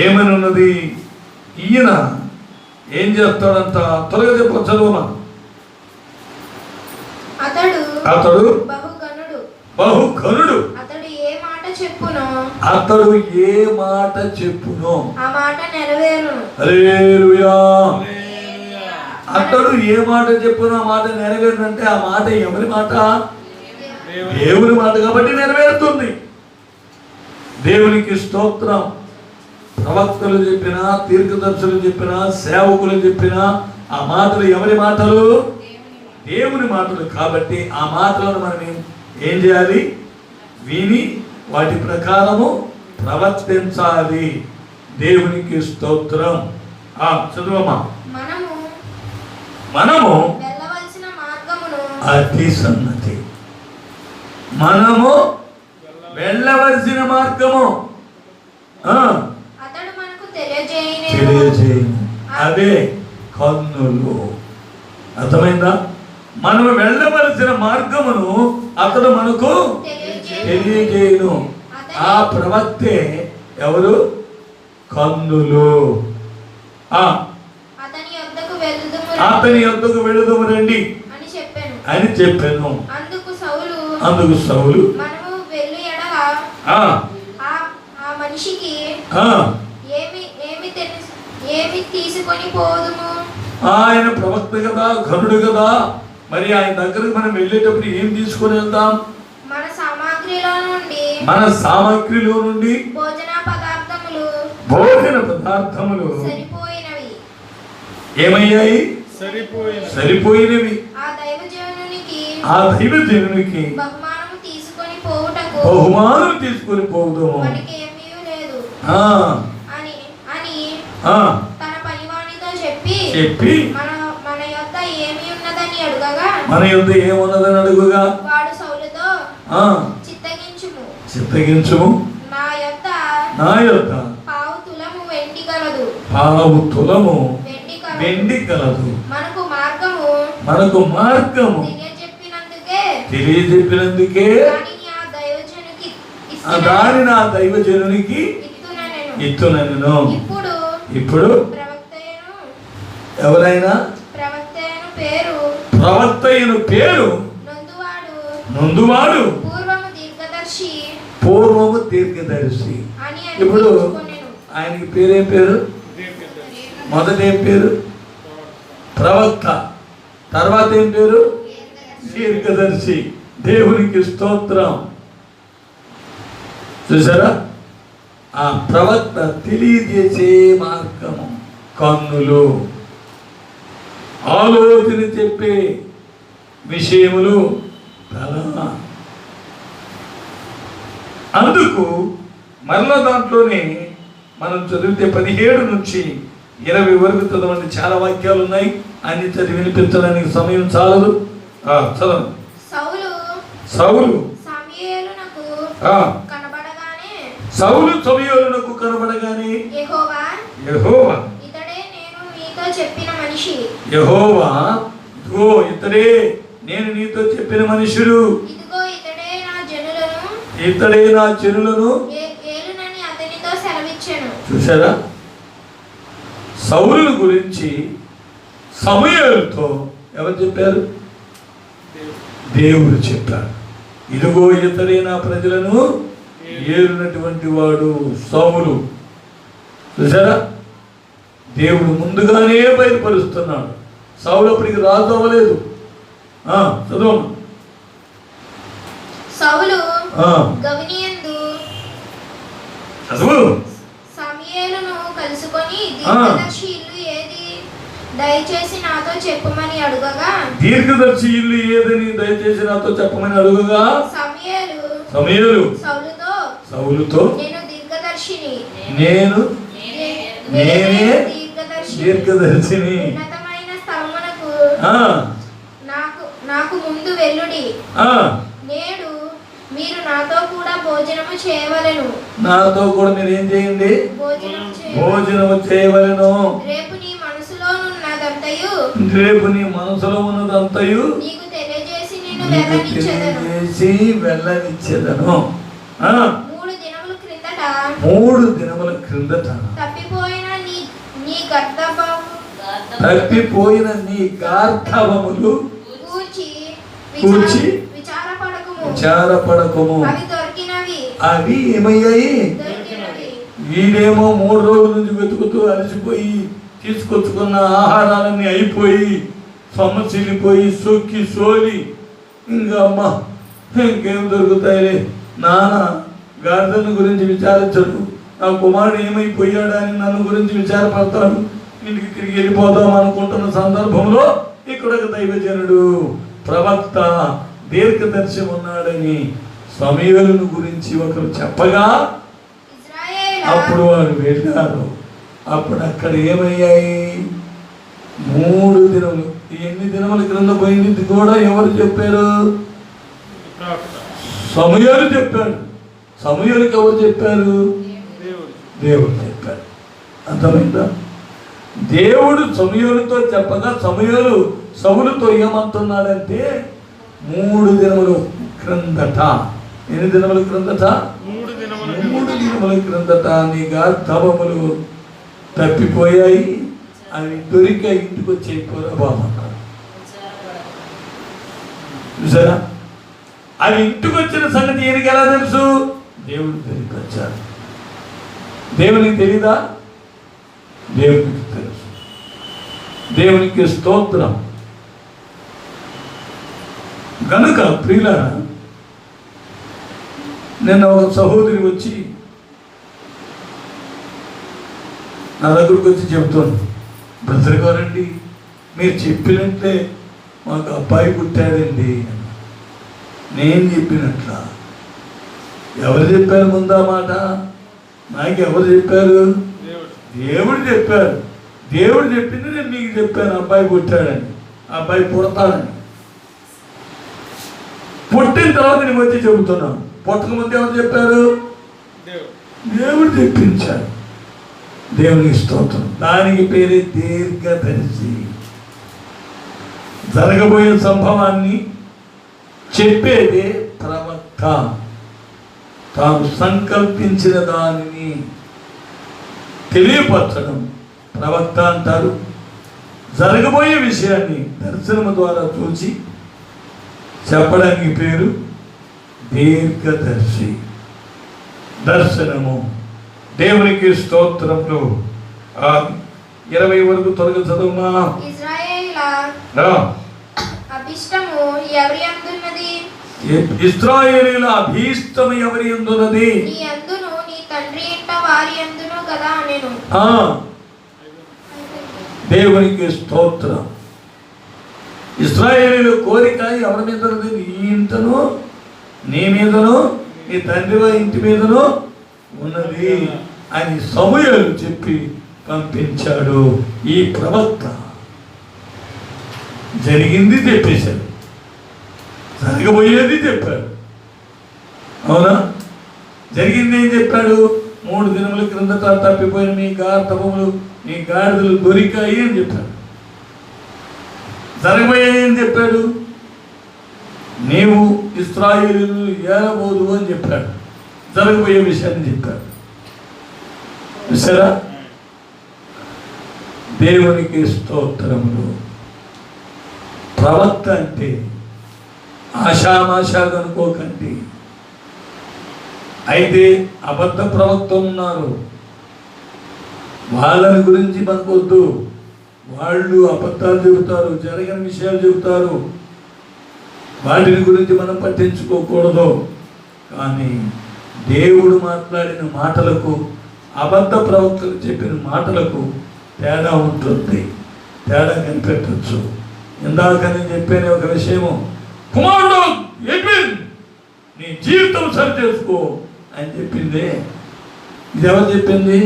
ఏమని ఉన్నది? ఈయన ఏం చేస్తాడంట? త్వరగా చెప్ప, చదువుమా. అతడు బహుఘనుడు. అతడు ఏ మాట చెప్పునో ఆ మాట నెరవేరును. హల్లెలూయా. అతడు ఏ మాట చెప్పునో ఆ మాట నెరవేరునంటే ఆ మాట ఎవరి మాట? దేవుని మాట కాబట్టి నెరవేరుతుంది. దేవునికి స్తోత్రం. ప్రవక్తలు చెప్పినా, తీర్ఘదర్శులు చెప్పినా, సేవకులు చెప్పినా ఆ మాటలు ఎవరి మాటలు? దేవుని మాటలు. కాబట్టి ఆ మాటలను మనం ఏం చేయాలి? విని వాటి ప్రకారము ప్రవర్తించాలి. దేవునికి స్తోత్రం. చదువమ్మా. మనము వెళ్ళవలసిన మార్గమును అతి సన్నతి. మనము వెళ్ళవలసిన మార్గము అతడు మనకు తెలియజేయను. అదే కన్నులు. అర్థమైందా? మనము వెళ్ళవలసిన మార్గమును అతడు మనకు తెలియజేయను. ఆ ప్రవక్తే ఎవరు? కన్నులు. అతని యొద్దకు వెళుదుము రండి అని చెప్పాను. అందుకు సౌలు మనము వెళ్ళు ఎడల ఆ మనిషికి ఏమి తీసుకొని పోదుము. ఆయన ప్రవక్త కదా, ఘనుడు కదా, మరి ఆయన దగ్గరకు మనం వెళ్ళేటప్పుడు ఏం తీసుకొని వెళ్తాం? మన సామాగ్రిలో నుండి భోజన పదార్థములు ఏమయ్యాయి? సరిపోయినవి. ఆ దైవజనునికి బహుమానం తీసుకొని పోవుదాము తన పనివానితో చెప్పి మన యొద్ద ఏమి ఉన్నదని అడుగగా వాడు సౌలుతో చిత్తగించుము నా యొద్ద పావు తులము వెండి కలదు మనకు మార్గము తెలియజెప్పినందుకే దాని నా దైవజనునికి ఇత్తునను. ఇప్పుడు ఎవరైనా ప్రవక్తయను పేరు నొందువాడు పూర్వము దీర్ఘదర్శి. ఇప్పుడు ఆయనకి పేరేం పేరు? మొదట ఏం పేరు? ప్రవక్త. తర్వాత ఏం పేరు? దీర్ఘదర్శి. దేవునికి స్తోత్రం. చూసారా? ఆ ప్రవక్త తెలియజేసే మార్గము కన్నులు, ఆలోచన చెప్పే విషయములు తల. అందుకు మరలా దాంట్లోనే మనం చదివితే 17 నుంచి 20 వరకు చదవండి. చాలా వాక్యాలు ఉన్నాయి, అన్ని చదివి వినిపించడానికి సమయం చాలదు. చదవండి. సౌలు సమూయేలునకు కనబడగానే యెహోవా ఇదిగో ఇతడే నేను నీతో చెప్పిన మనుషుడు, ఇతడే నా జనులను. చూసారా? సౌలు గురించి సమూయేలుతో ఎవరు చెప్పారు? దేవుడు చెప్పారు. ఇదిగో ఇతడే నా ప్రజలను ఏలునటువంటి వాడు సౌలు. చూసారా? దేవుడు ముందుగానే బయలుపరుస్తున్నాడు. సౌలు అప్పటికి రాజు అవ్వలేదు. చదువు. సమూయేలును కలుసుకొని దీర్ఘదర్శి ఇల్లు ఏది దయచేసి నాతో చెప్పమని అడుగగా సమూయేలు సౌలుతో నేను నేనే దీర్ఘదర్శిని. ఉన్నతమైన స్థలమునకు నాకు ముందు వెళ్ళుడి. నేడు మీరు నాతో కూడా భోజనము చేయవలెను. నాతో కూడా మీరు ఏం చేయండి? భోజనము చేయవలెను. రేపు నీ మనసులో ఉన్నదంతయు నీకు తెలియజేసి వెళ్ళనిచ్చెదను. 3 దినముల క్రిందట తప్పిపోయిన నీ గార్ధవములు కూర్చి విచారపడకము. అవి ఏమయ్యాయి? వీడేమో 3 రోజుల నుంచి వెతుకుతూ అలసిపోయి తీసుకొచ్చుకున్న ఆహారాలన్నీ అయిపోయి సొమ్మసిల్లిపోయి సొక్కి సోలి ఇంకా అమ్మ ఇంకేం దొరుకుతాయి. నాన్న గార్డెన్ గురించి విచారించడు, నా కుమారుడు ఏమైపోయాడు అని నన్ను గురించి విచారపడతాడు. ఇంటికి తిరిగి వెళ్ళిపోదాం అనుకుంటున్న సందర్భంలో ఇక్కడ ఒక దైవజనుడు ప్రవక్త దీర్ఘదర్శి ఉన్నాడని సమూయేలును గురించి ఒకరు చెప్పగా అప్పుడు వారు వెళ్ళారు. అప్పుడు అక్కడ ఏమయ్యాయి? 3 దినములు. ఎన్ని దినముల క్రింద పోయింది కూడా ఎవరు చెప్పారు? సమూయేలు చెప్పాడు. సమూయేలుకి ఎవరు చెప్పారు? దేవుడు చెప్పాడు. అర్థమైందా? దేవుడు సమూయేలుతో చెప్పగా సమూయేలు సౌలుతో ఏమంటున్నాడంటే 3 దినముల క్రిందట. ఎన్ని దినముల క్రిందట? 3 దినముల క్రిందట నీ గార్ధబములు తప్పిపోయాయి, అవి దొరికే ఇంటికి వచ్చి బాబు అన్నాడు. చూసారా? అవి ఇంటికి వచ్చిన సంగతి ఈయనకి ఎలా తెలుసు? దేవుడు తెలియపరిచాడు. దేవునికి తెలీదా? దేవునికి తెలుసు. దేవునికి స్తోత్రం. కనుక ప్రియులారా, నిన్న ఒక సహోదరి వచ్చి నా దగ్గరకు వచ్చి చెబుతోంది, బ్రదర్ గారండి మీరు చెప్పినట్లే మాకు అబ్బాయి పుట్టాడండి. నేను చెప్పినట్లా? ఎవరు చెప్పారు ముందా మాట? నాకు ఎవరు చెప్పారు? దేవుడు చెప్పారు. దేవుడు చెప్పింది నేను మీకు చెప్పాను, అబ్బాయి పుట్టాడని, అబ్బాయి పుడతాడని. పుట్టిన తర్వాత నేను వచ్చి చెబుతున్నాను. పుట్టక ముందు ఎవరు చెప్పారు? దేవుడు చెప్పించాడు. దేవునికి స్తోత్రం. దానికి పేరే దీర్ఘదర్శి. జరగబోయే సంభవాన్ని చెప్పేదే ప్రవక్త. తాను సంకల్పించిన దానిని తెలియపరచడం ప్రవక్త అంటారు. జరగబోయే విషయాన్ని దర్శనము ద్వారా చూసి చెప్పడానికి పేరు దీర్ఘదర్శి. దర్శనము. దేవునికి స్తోత్రంలో 20 వరకు త్వరగా చదువుమా. ఇశ్రాయేలీయుల అభీష్టము ఎవరి యందున్నది? దేవునికి స్తోత్రం. ఇశ్రాయేలీయుల కోరిక ఎవరి మీద ఉన్నది? నీ ఇంటను, నీ మీదను, నీ తండ్రి ఇంటి మీదను ఉన్నది అని సమూయేలు చెప్పి పంపించాడు. ఈ ప్రవక్త జరిగింది చెప్పేశాడు, జరగబోయేది చెప్పాడు. అవునా? జరిగింది ఏం చెప్పాడు? 3 దినముల క్రిందట తప్పిపోయిన మీ గార్ధబములు, మీ గాడిదలు దొరికాయి అని చెప్పాడు. జరగబోయేది ఏం చెప్పాడు? నీవు ఇశ్రాయేలీయులను ఏలబోదు అని చెప్పాడు. జరగబోయే విషయాన్ని చెప్పాడు. చూసారా? దేవునికి స్తోత్రములు. ప్రవక్త అంటే ఆషామాషాగా అనుకోకండి. అయితే అబద్ధ ప్రవక్త ఉన్నారు, వాళ్ళని గురించి మనకొద్దు. వాళ్ళు అబద్ధాలు చెబుతారు, జరగని విషయాలు చెబుతారు, వాటిని గురించి మనం పట్టించుకోకూడదు. కానీ దేవుడు మాట్లాడిన మాటలకు, అబద్ధ ప్రవక్తలు చెప్పిన మాటలకు తేడా ఉంటుంది. తేడా కనిపెట్టచ్చు. ఇందాక నేను చెప్పాను ఒక విషయము, కుమారుడు ఎడ్విన్ నీ జీవితం సరి చేసుకో అని చెప్పింది. ఇది ఎవరు చెప్పింది?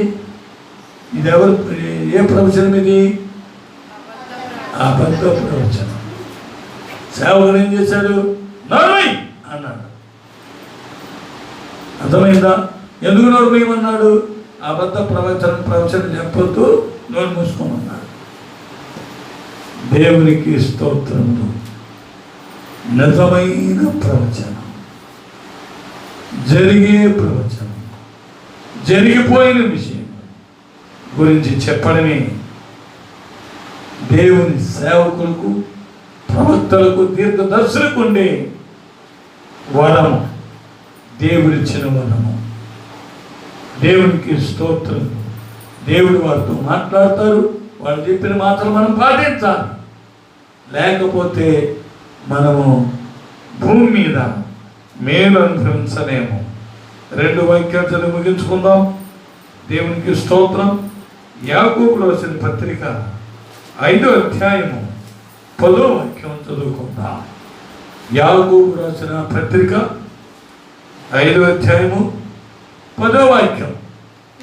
ఇది ఎవరు? ఏ ప్రవచనం ఇది? అబద్ధ ప్రవచనం. సేవకుడు ఏం చేశాడు? నోర్మై అన్నాడు. అర్థమైందా? ఎందుకు నోర్మయ్యమన్నాడు? అబద్ధ ప్రవచనం చెప్పొద్దు, నోరు మూసుకోమన్నాడు. దేవునికి స్తోత్రములు. నిజమైన ప్రవచనం, జరిగే ప్రవచనం, జరిగిపోయిన విషయం గురించి చెప్పడమే దేవుని సేవకులకు, ప్రవక్తలకు, దీర్ఘదర్శులకు ఉండే వరము, దేవుడిచ్చిన వరము. దేవునికి స్తోత్రం. దేవుడు వారితో మాట్లాడతారు. వాళ్ళు చెప్పిన మాటలు మనం పాటించాలి. లేకపోతే మనము భూమి మీద మేలు అనుభవించలేము. 2 వాక్యాలు ముగించుకుందాం. దేవునికి స్తోత్రం. యాకోబు రాసిన పత్రిక 5వ అధ్యాయము 10వ వాక్యం చదువుకుందాం. యాకోబు రాసిన పత్రిక 5వ అధ్యాయము 10వ వాక్యం.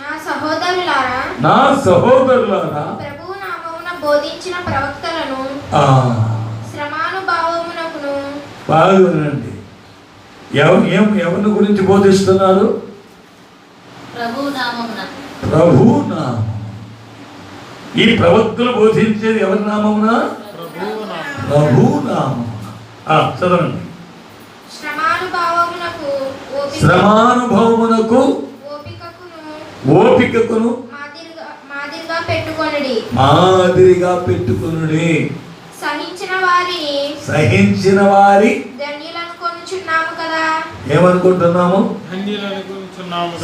నా సహోదరులారా నా సహోదరులారా ప్రభువు నామమున బోధించిన ప్రవక్తలను శ్రమానుభావమునకును. బాగా వినండి. ఎవరిని గురించి బోధిస్తున్నారు? ప్రభు నామమున. ప్రభు నామం. ఈ ప్రవక్తలు బోధించేది ఎవరి నామమున? ప్రభు నామమున. చదవండి. శ్రమానుభావమునకు ఓపికకును మాదిరిగా పెట్టుకొనుడి. మాదిరిగా పెట్టుకొనుడి. సహించిన వారి ధన్యులనుకొనుచున్నాము కదా. ఏమనుకుంటున్నాము?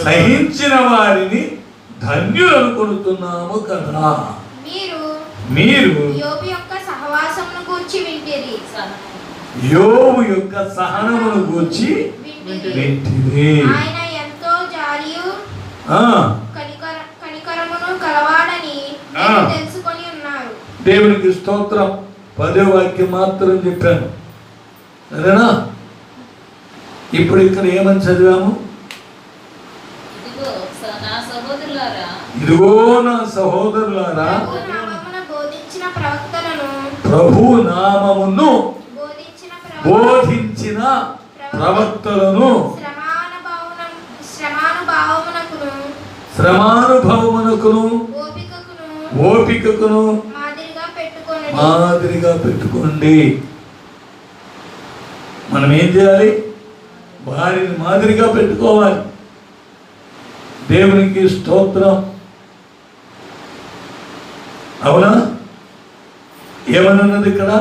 సహించిన వారిని ధన్యులనుకొనుతున్నాము కదా. మీరు యోబు యొక్క సహవాసమును గూర్చి వింటిరి. యోబు యొక్క సహనమును గూర్చి వింటిరి. ఆయన ఎంతో జాలియు కనికరమును కలవాడని తెలుసుకొని ఉన్నారు. దేవునికి స్తోత్రం. 10వ వాక్యం మాత్రం చెప్పాను, సరేనా? ఇప్పుడు ఇక్కడ ఏమని చదివాము? ఇదిగో నా సహోదరులారా ప్రభు నామమును బోధించిన ప్రవక్తలను శ్రమానుభవమునకును ఓపికకును మాదిరిగా పెట్టుకోండి. మనం ఏం చేయాలి? వారిని మాదిరిగా పెట్టుకోవాలి. దేవునికి స్తోత్రం. అవునా? ఏమన్నది ఇక్కడ?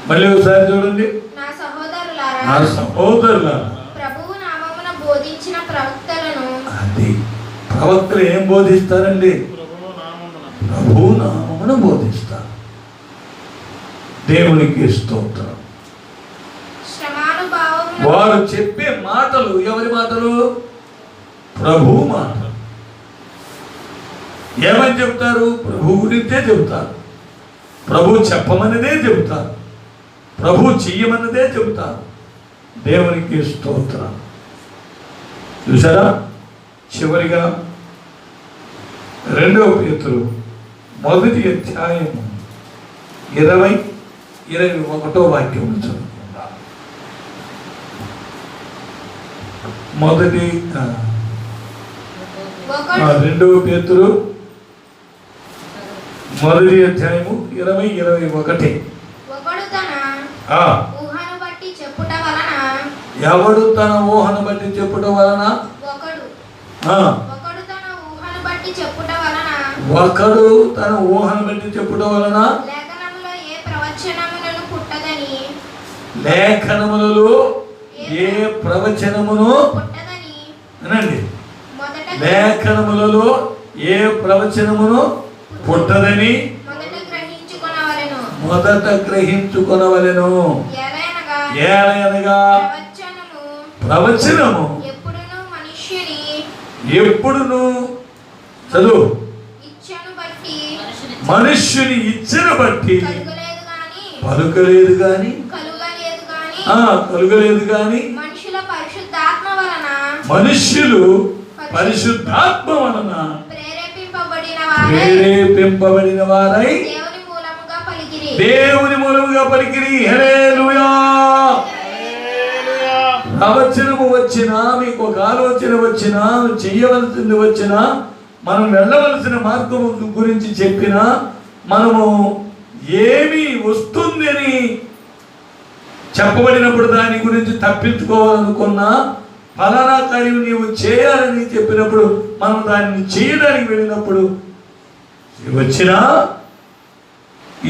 మళ్ళీ ఒకసారి చూడండి. నా సహోదరులారా ప్రభువు నామమున బోధించిన ప్రవక్తలను. అది ప్రవక్తలు ఏం బోధిస్తారండి? ప్రభు నామమున బోధిస్తారు. దేవునికి స్తోత్రం. వారు చెప్పే మాటలు ఎవరి మాటలు? ప్రభు మాటలు. ఏమని చెప్తారు? ప్రభు గురించే చెబుతారు. ప్రభు చెప్పమన్నదే చెబుతారు. ప్రభు చెయ్యమన్నదే చెబుతారు. దేవునికి స్తోత్రం. చూసారా? చివరిగా 2వ పేతురు 1వ అధ్యాయము 20-21 వాక్యం చదువుకుందాం. 2వ పేతురు 1వ అధ్యాయము 20-21. ఎవడు తన ఊహను బట్టి చెప్పుట వలన ఒకడు తన ఊహను బట్టి చెప్పుట వలన లేఖనములలో ఏ ప్రవచనమును అనండి. లేఖనములలో ఏ ప్రవచనమును పుట్టదని మొదట గ్రహించుకొనవలెను. ఏలయనగా ప్రవచనము ఎప్పుడును చదువు మనుష్యుని ఇచ్చను బట్టి పలుకలేదు గాని కలుగలేదు గాని మనుష్యులు పరిశుద్ధాత్మ వలన ప్రేరేపింపబడిన వారై దేవుని మూలముగా పలికిరి. హల్లెలూయా. ప్రవచనము వచ్చినా, మీకు ఒక ఆలోచన వచ్చినా, చెయ్యవలసింది వచ్చినా, మనం వెళ్ళవలసిన మార్గం గురించి చెప్పినా, మనము ఏమి వస్తుంది అని చెప్పబడినప్పుడు దాని గురించి తప్పించుకోవాలనుకున్నా, ఫలానా కార్యం నీవు చేయాలని చెప్పినప్పుడు మనం దాన్ని చేయడానికి వెళ్ళినప్పుడు వచ్చినా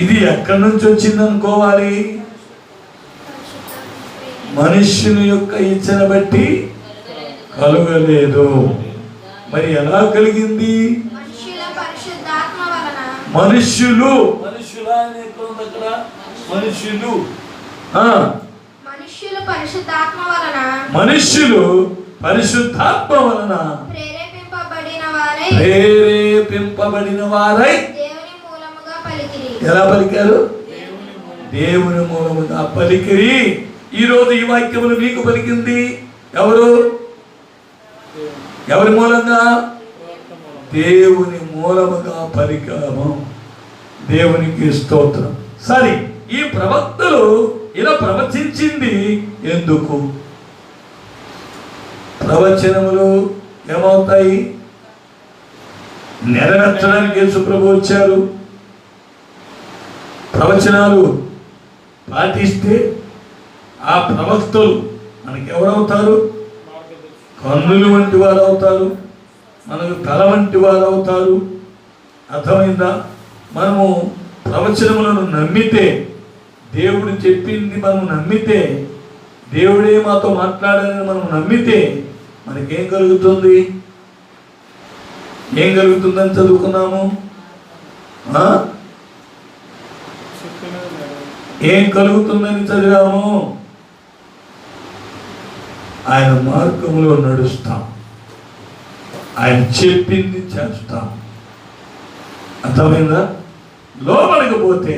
ఇది ఎక్కడి నుంచి వచ్చింది అనుకోవాలి? మనుష్యుని యొక్క ఇచ్చను బట్టి కలుగలేదు. మరి ఎలా కలిగింది? మనుష్యులు పరిశుద్ధాత్మ వలన ప్రేరేపింపబడిన వారై ఎలా పలికారు? దేవుని మూలముగా పలికిరి. ఈరోజు ఈ వాక్యములు మీకు పలికింది ఎవరు? ఎవరి మూలంగా? దేవుని మూలముగా పలికాము. దేవునికి స్తోత్రం. సరే, ఈ ప్రవక్తలు ఇలా ప్రవచించింది ఎందుకు? ప్రవచనములు ఏమవుతాయి? నెరవేర్చడానికి యేసు ప్రభు వచ్చారు. ప్రవచనాలు పాటిస్తే ఆ ప్రవక్తలు మనకి ఎవరవుతారు? కన్నులు వంటి వారు అవుతారు, మనకు తల వంటి వారు అవుతారు. అర్థమైందా? మనము ప్రవచనములను నమ్మితే, దేవుడు చెప్పింది మనం నమ్మితే, దేవుడే మాతో మాట్లాడాలని మనం నమ్మితే మనకేం కలుగుతుంది? ఏం కలుగుతుందని చదువుకున్నాము? ఏం కలుగుతుందని చదివాము? ఆయన మార్గంలో నడుస్తాం, ఆయన చెప్పింది చేస్తాం. అర్థమైందా? లోపలికపోతే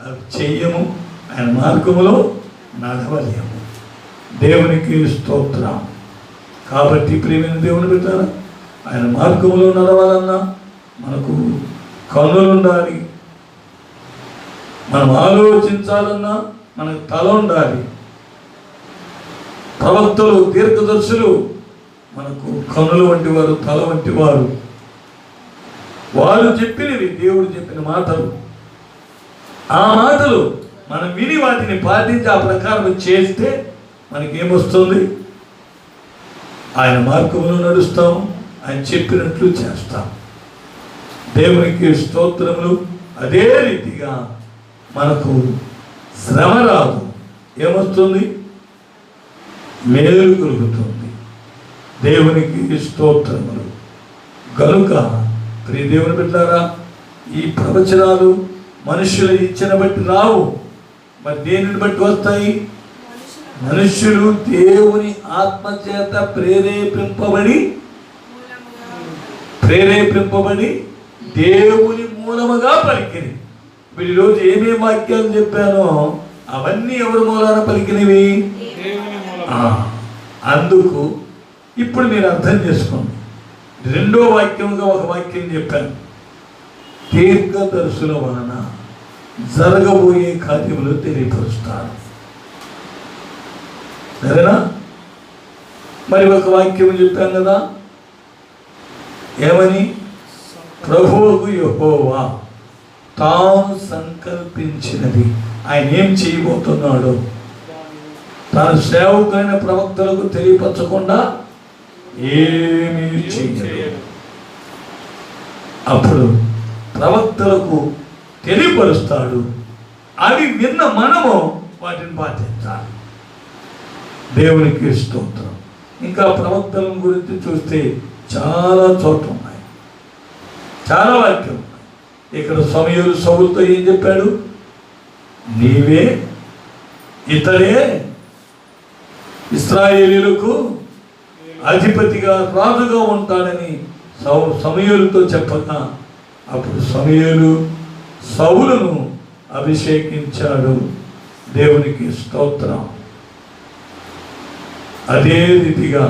అది చెయ్యము, ఆయన మార్గములో నడవలేము. దేవునికి స్తోత్రం. కాబట్టి ప్రియమైన దేవుని పెట్టారా, ఆయన మార్గములో నడవాలన్నా మనకు కన్నులు ఉండాలి, మనం ఆలోచించాలన్నా మనకు తల ఉండాలి. ప్రవక్తలు, దీర్ఘదర్శులు మనకు కన్నులు వంటి వారు, తల వంటి వారు. వారు చెప్పినవి దేవుడు చెప్పిన మాటలు. ఆ మాటలు మనం విని వాటిని పాటించి ఆ ప్రకారం చేస్తే మనకేమొస్తుంది? ఆయన మార్గంలో నడుస్తాం, ఆయన చెప్పినట్లు చేస్తాం. దేవునికి స్తోత్రములు. అదే రీతిగా మనకు శ్రమ రాదు, ఏమొస్తుంది? మేలు కలుగుతుంది. దేవునికి స్తోత్రములు. కనుక ప్రియ దేవుని బిడ్డలారా, ఈ ప్రవచనాలు మనుషుల ఇచ్చిన బట్టి రావు. మరి దేనిని బట్టి వస్తాయి? మనుష్యులు దేవుని ఆత్మచేత ప్రేరేపింపబడి దేవుని మూలముగా పలికినవి. ఇప్పుడు ఈరోజు ఏమేమి వాక్యాలు చెప్పానో అవన్నీ ఎవరి మూలాన పలికినవి? అందుకు ఇప్పుడు మీరు అర్థం చేసుకోండి. రెండో వాక్యముగా ఒక వాక్యం చెప్పాను. దీర్ఘదర్శుల వలన జరగబోయే కార్యములు తెలియపరుస్తారు. సరేనా? మరి ఒక వాక్యం చెప్పాం కదా, ఏమని? ప్రభువుకు యెహోవా తాను సంకల్పించినది, ఆయన ఏం చేయబోతున్నాడో తన సేవకులైన ప్రవక్తలకు తెలియపరచకుండా ఏమీ చేయలేదు. అప్పుడు ప్రవక్తలకు తెలియపరుస్తాడు. అవి విన్న మనము వాటిని పాటించాలి. దేవునికి స్తోత్రం. ఇంకా ప్రవక్తల గురించి చూస్తే చాలా చోట్ల ఉన్నాయి, చాలా వాక్యం ఉన్నాయి. ఇక్కడ సమూయేలు సౌలుతో ఏం చెప్పాడు? నీవే, ఇతడే ఇశ్రాయేలీయులకు అధిపతిగా, రాజుగా ఉంటాడని సమూయేలుతో చెప్పగా, అప్పుడు సమూయేలు సౌలును అభిషేకించాడు. దేవునికి స్తోత్రం. అదే రీతిగా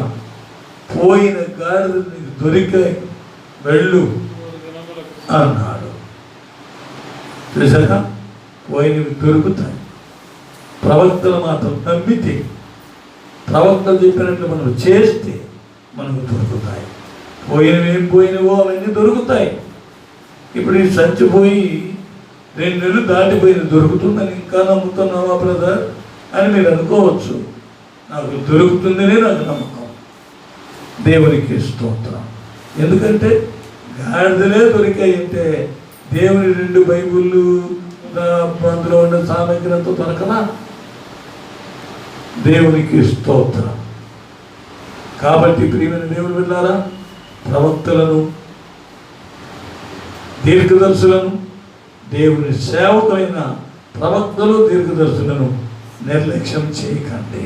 పోయిన గాడిదలు దొరికాయి, వెళ్ళు అన్నాడు. చూసారా? పోయినవి దొరుకుతాయి. ప్రవక్తలు మాత్రం నమ్మితే, ప్రవక్తలు చెప్పినట్లు మనం చేస్తే మనకు దొరుకుతాయి. పోయినవి ఏం పోయినవో అవన్నీ దొరుకుతాయి. ఇప్పుడు ఈ చచ్చిపోయి 2 నెలలు దాటిపోయిన దొరుకుతుందని ఇంకా నమ్ముతున్నావా బ్రదర్ అని మీరు అనుకోవచ్చు. నాకు దొరుకుతుందనే నాకు నమ్మకం. దేవునికి స్తోత్రం. ఎందుకంటే గాడిదలే దొరికాయంటే దేవుని 2 బైబుళ్ళు అందులో ఉన్న సామగ్రి అంతా దొరకనా? దేవునికి స్తోత్రం. కాబట్టి ప్రియమైన దేవుడు వెళ్ళారా, ప్రవక్తలను, దీర్ఘదర్శులను, దేవుని సేవకులైన ప్రవక్తలు, దీర్ఘదర్శులను నిర్లక్ష్యం చేయకండి.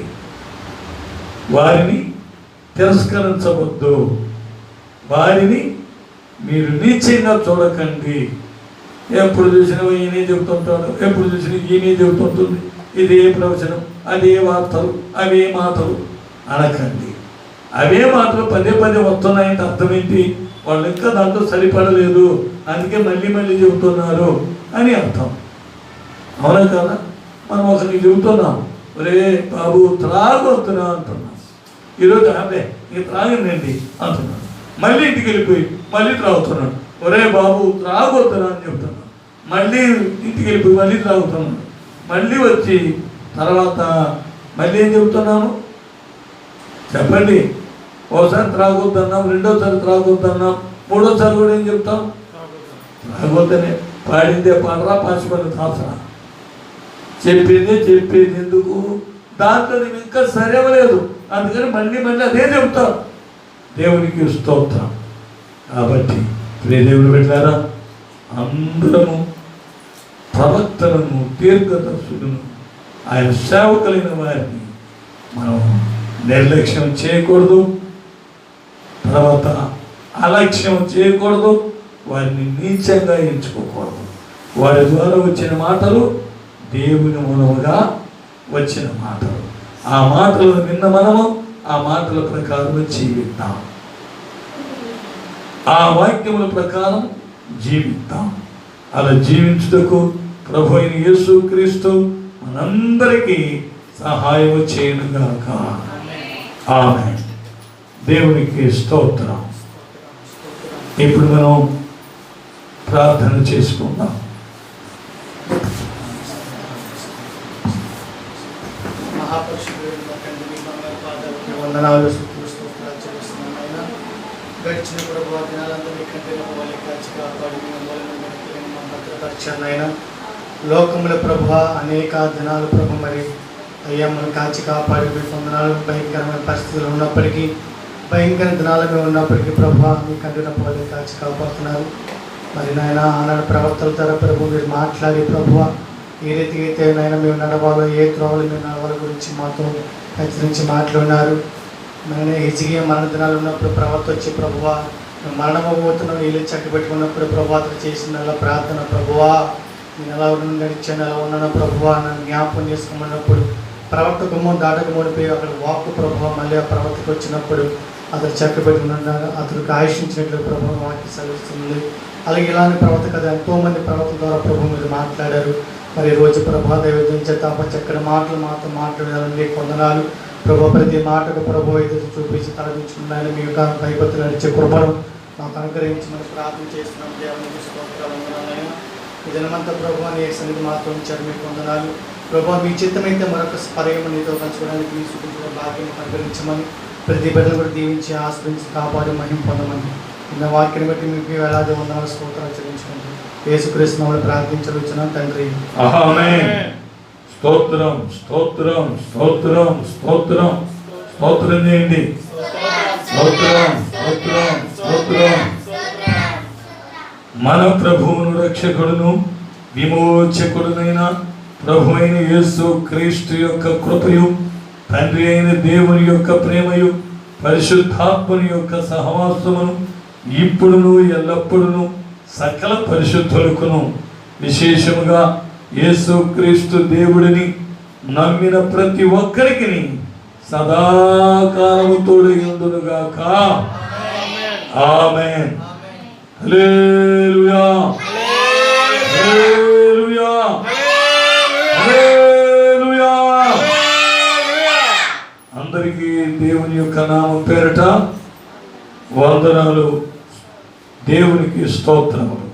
వారిని తిరస్కరించవద్దు. వారిని మీరు నీచంగా చూడకండి. ఎప్పుడు చూసినా ఈయనే చెబుతుంటాడు, ఎప్పుడు చూసినా ఈయనే చెబుతుంటుంది. ఇదే ప్రవచనం, అదే వార్తలు, అవే మాటలు అనకండి. అవే మాటలు పదే పదే వస్తున్నాయంటే అర్థం ఏంటి? వాళ్ళు ఇంకా దాంట్లో సరిపడలేదు, అందుకే మళ్ళీ మళ్ళీ చెబుతున్నారు అని అర్థం. అవునా కదా? మనం ఒకరికి చెబుతున్నాం, ఒరే బాబు త్రాగొద్దునా అంటున్నాం. ఈరోజు అదే ఇక త్రాగిందండి అంటున్నాడు. మళ్ళీ ఇంటికి వెళ్ళిపోయి మళ్ళీ త్రాగుతున్నాడు. ఒరే బాబు త్రాగొద్దునా అని చెప్తున్నాడు. మళ్ళీ ఇంటికి వెళ్ళిపోయి మళ్ళీ త్రాగుతున్నాడు. మళ్ళీ వచ్చి తర్వాత మళ్ళీ ఏం చెబుతున్నాము చెప్పండి? ఓసారి త్రాగొద్దన్నాం, రెండోసారి త్రాగొద్దన్నాం, మూడోసారి కూడా ఏం చెప్తాం? త్రాగొద్దనే. పాడిందే పాడరా, పాచిపల్లి తాసరా, చెప్పేది ఎందుకు? దాంట్లో నీకు ఇంకా సరేవలేదు, అందుకని మళ్ళీ మళ్ళీ అదే చెప్తాం. దేవునికి స్తోత్రం. కాబట్టి ప్రియ దేవుడు పెట్టారా, అందరము ప్రవక్తలను, దీర్ఘదర్శులను, ఆయన సేవకులైన వారిని మనం నిర్లక్ష్యం చేయకూడదు, తర్వాత అలక్ష్యం చేయకూడదు, వారిని నీచంగా ఎంచుకోకూడదు. వారి ద్వారా వచ్చిన మాటలు దేవుని మూలముగా వచ్చిన మాటలు. ఆ మాటలను విన్న మనము ఆ మాటల ప్రకారం జీవిద్దాం, ఆ వాక్యముల ప్రకారం జీవిద్దాం. అలా జీవించుటకు ప్రభు అయిన యేసుక్రీస్తు మనందరికీ సహాయం చేయనుగాక. ఆమేన్. దేవునికి స్తోత్రం. ఇప్పుడు మనం ప్రార్థన చేసుకుందాం. వందనాలు స్తోత్రాలు చెల్లిస్తున్నాం. అయినా గడిచిన ప్రభు దినాలంతా మీ కంటే వాళ్ళ కాచి కాపాడి భద్రపరిచాను. అయినా లోకముల ప్రభు అనేక దినాలు ప్రభు మరి అయ్యా మనం కాచి కాపాడి మీకు వందనాలు. భయంకరమైన పరిస్థితులు ఉన్నప్పటికీ, భయంకర దినాలు మేము ఉన్నప్పటికీ ప్రభు మీ కంటే వాళ్ళ కాచి కాపాడుతున్నారు. మరి నాయన ఆనాడు ప్రవక్తల ద్వారా ప్రభు మీరు మాట్లాడి ప్రభు ఏ రీతిగా అయితే నాయన మేము నడవాలో, ఏ త్రోవలు మేము నడవాల గురించి మాతో హెచ్చరించి మాట్లాడినారు. నేను హిజ్కియా మరణ దినాలు ఉన్నప్పుడు ప్రవక్త వచ్చి ప్రభువా మరణమవుతున్నాను నీళ్ళు చక్క పెట్టుకున్నప్పుడు ప్రభాత చేసిన ప్రార్థన, ప్రభువా నేను ఎలా నడిచాను, ఎలా ఉన్నాను ప్రభువా నన్ను జ్ఞాపకం చేసుకోమన్నప్పుడు ప్రవక్త గుమ్మం దాటక ముడిపోయి అక్కడ వాక్కు ప్రభువా మళ్ళీ ఆ ప్రవక్తకు వచ్చినప్పుడు అతను చక్క పెట్టుకున్నాడు, అతనికి ఆయుషించినట్లు ప్రభు వాక్య సెలవుస్తుంది. అలాగే ఇలాంటి ప్రవక్త కదా ఎంతోమంది ప్రవక్త ద్వారా ప్రభు మీరు మాట్లాడారు. మరి రోజు ప్రభా దైవం చేత చక్కని మాటలు మాతో మాట్లాడాలని వందనాలు ప్రభు. ప్రతి మాటకు ప్రభు అయితే చూపించి తలదించుకున్నాయని మీ యొక్క భయభక్తులు నడిచే కృపను మాకు అనుగ్రహించి మనం ప్రార్థన చేస్తున్నాం. దేవునికి స్తోత్రాలు వందనాలైనా ఈ దినమంతా ప్రభు నీ సన్నిధి మాతో ఉంచారు, మీకు వందనాలు ప్రభు. మీ చిత్తమైతే మరొక పర్యం నీతో పంచుకోవడానికి మీ చూపించిన భాగ్యం అనుగ్రహించమని, ప్రతి బిడ్డలు కూడా దీవించి ఆశ్రయించి కాపాడి మహిమ పొందమని నిన్న వాక్యాన్ని బట్టి మీకు వేలాది వందనాలు స్తోత్రాలు చెల్లించుకుంటాం. యేసుక్రీస్తు నామములో ప్రార్థించవచ్చున్నాం తండ్రి. ఆమేన్. స్తోత్రం స్తోత్రం స్తోత్రం స్తోత్రం స్తోత్రం చేయండి. స్తోత్రం స్తోత్రం స్తోత్రం. మన ప్రభువును రక్షకుడును విమోచకుడునైన ప్రభు అయిన యేసు క్రీస్తు యొక్క కృపయు, తండ్రి అయిన దేవుని యొక్క ప్రేమయు, పరిశుద్ధాత్మని యొక్క సహవాసమును ఇప్పుడును ఎల్లప్పుడును సకల పరిశుద్ధులకును విశేషముగా యేసుక్రీస్తు దేవుడిని నమ్మిన ప్రతి ఒక్కరికి సదాకాలము తోడయుండునుగాక. ఆమేన్. హల్లెలూయా హల్లెలూయా హల్లెలూయా. అందరికీ దేవుని యొక్క నామం పేరట వందనాలు. దేవునికి స్తోత్రములు.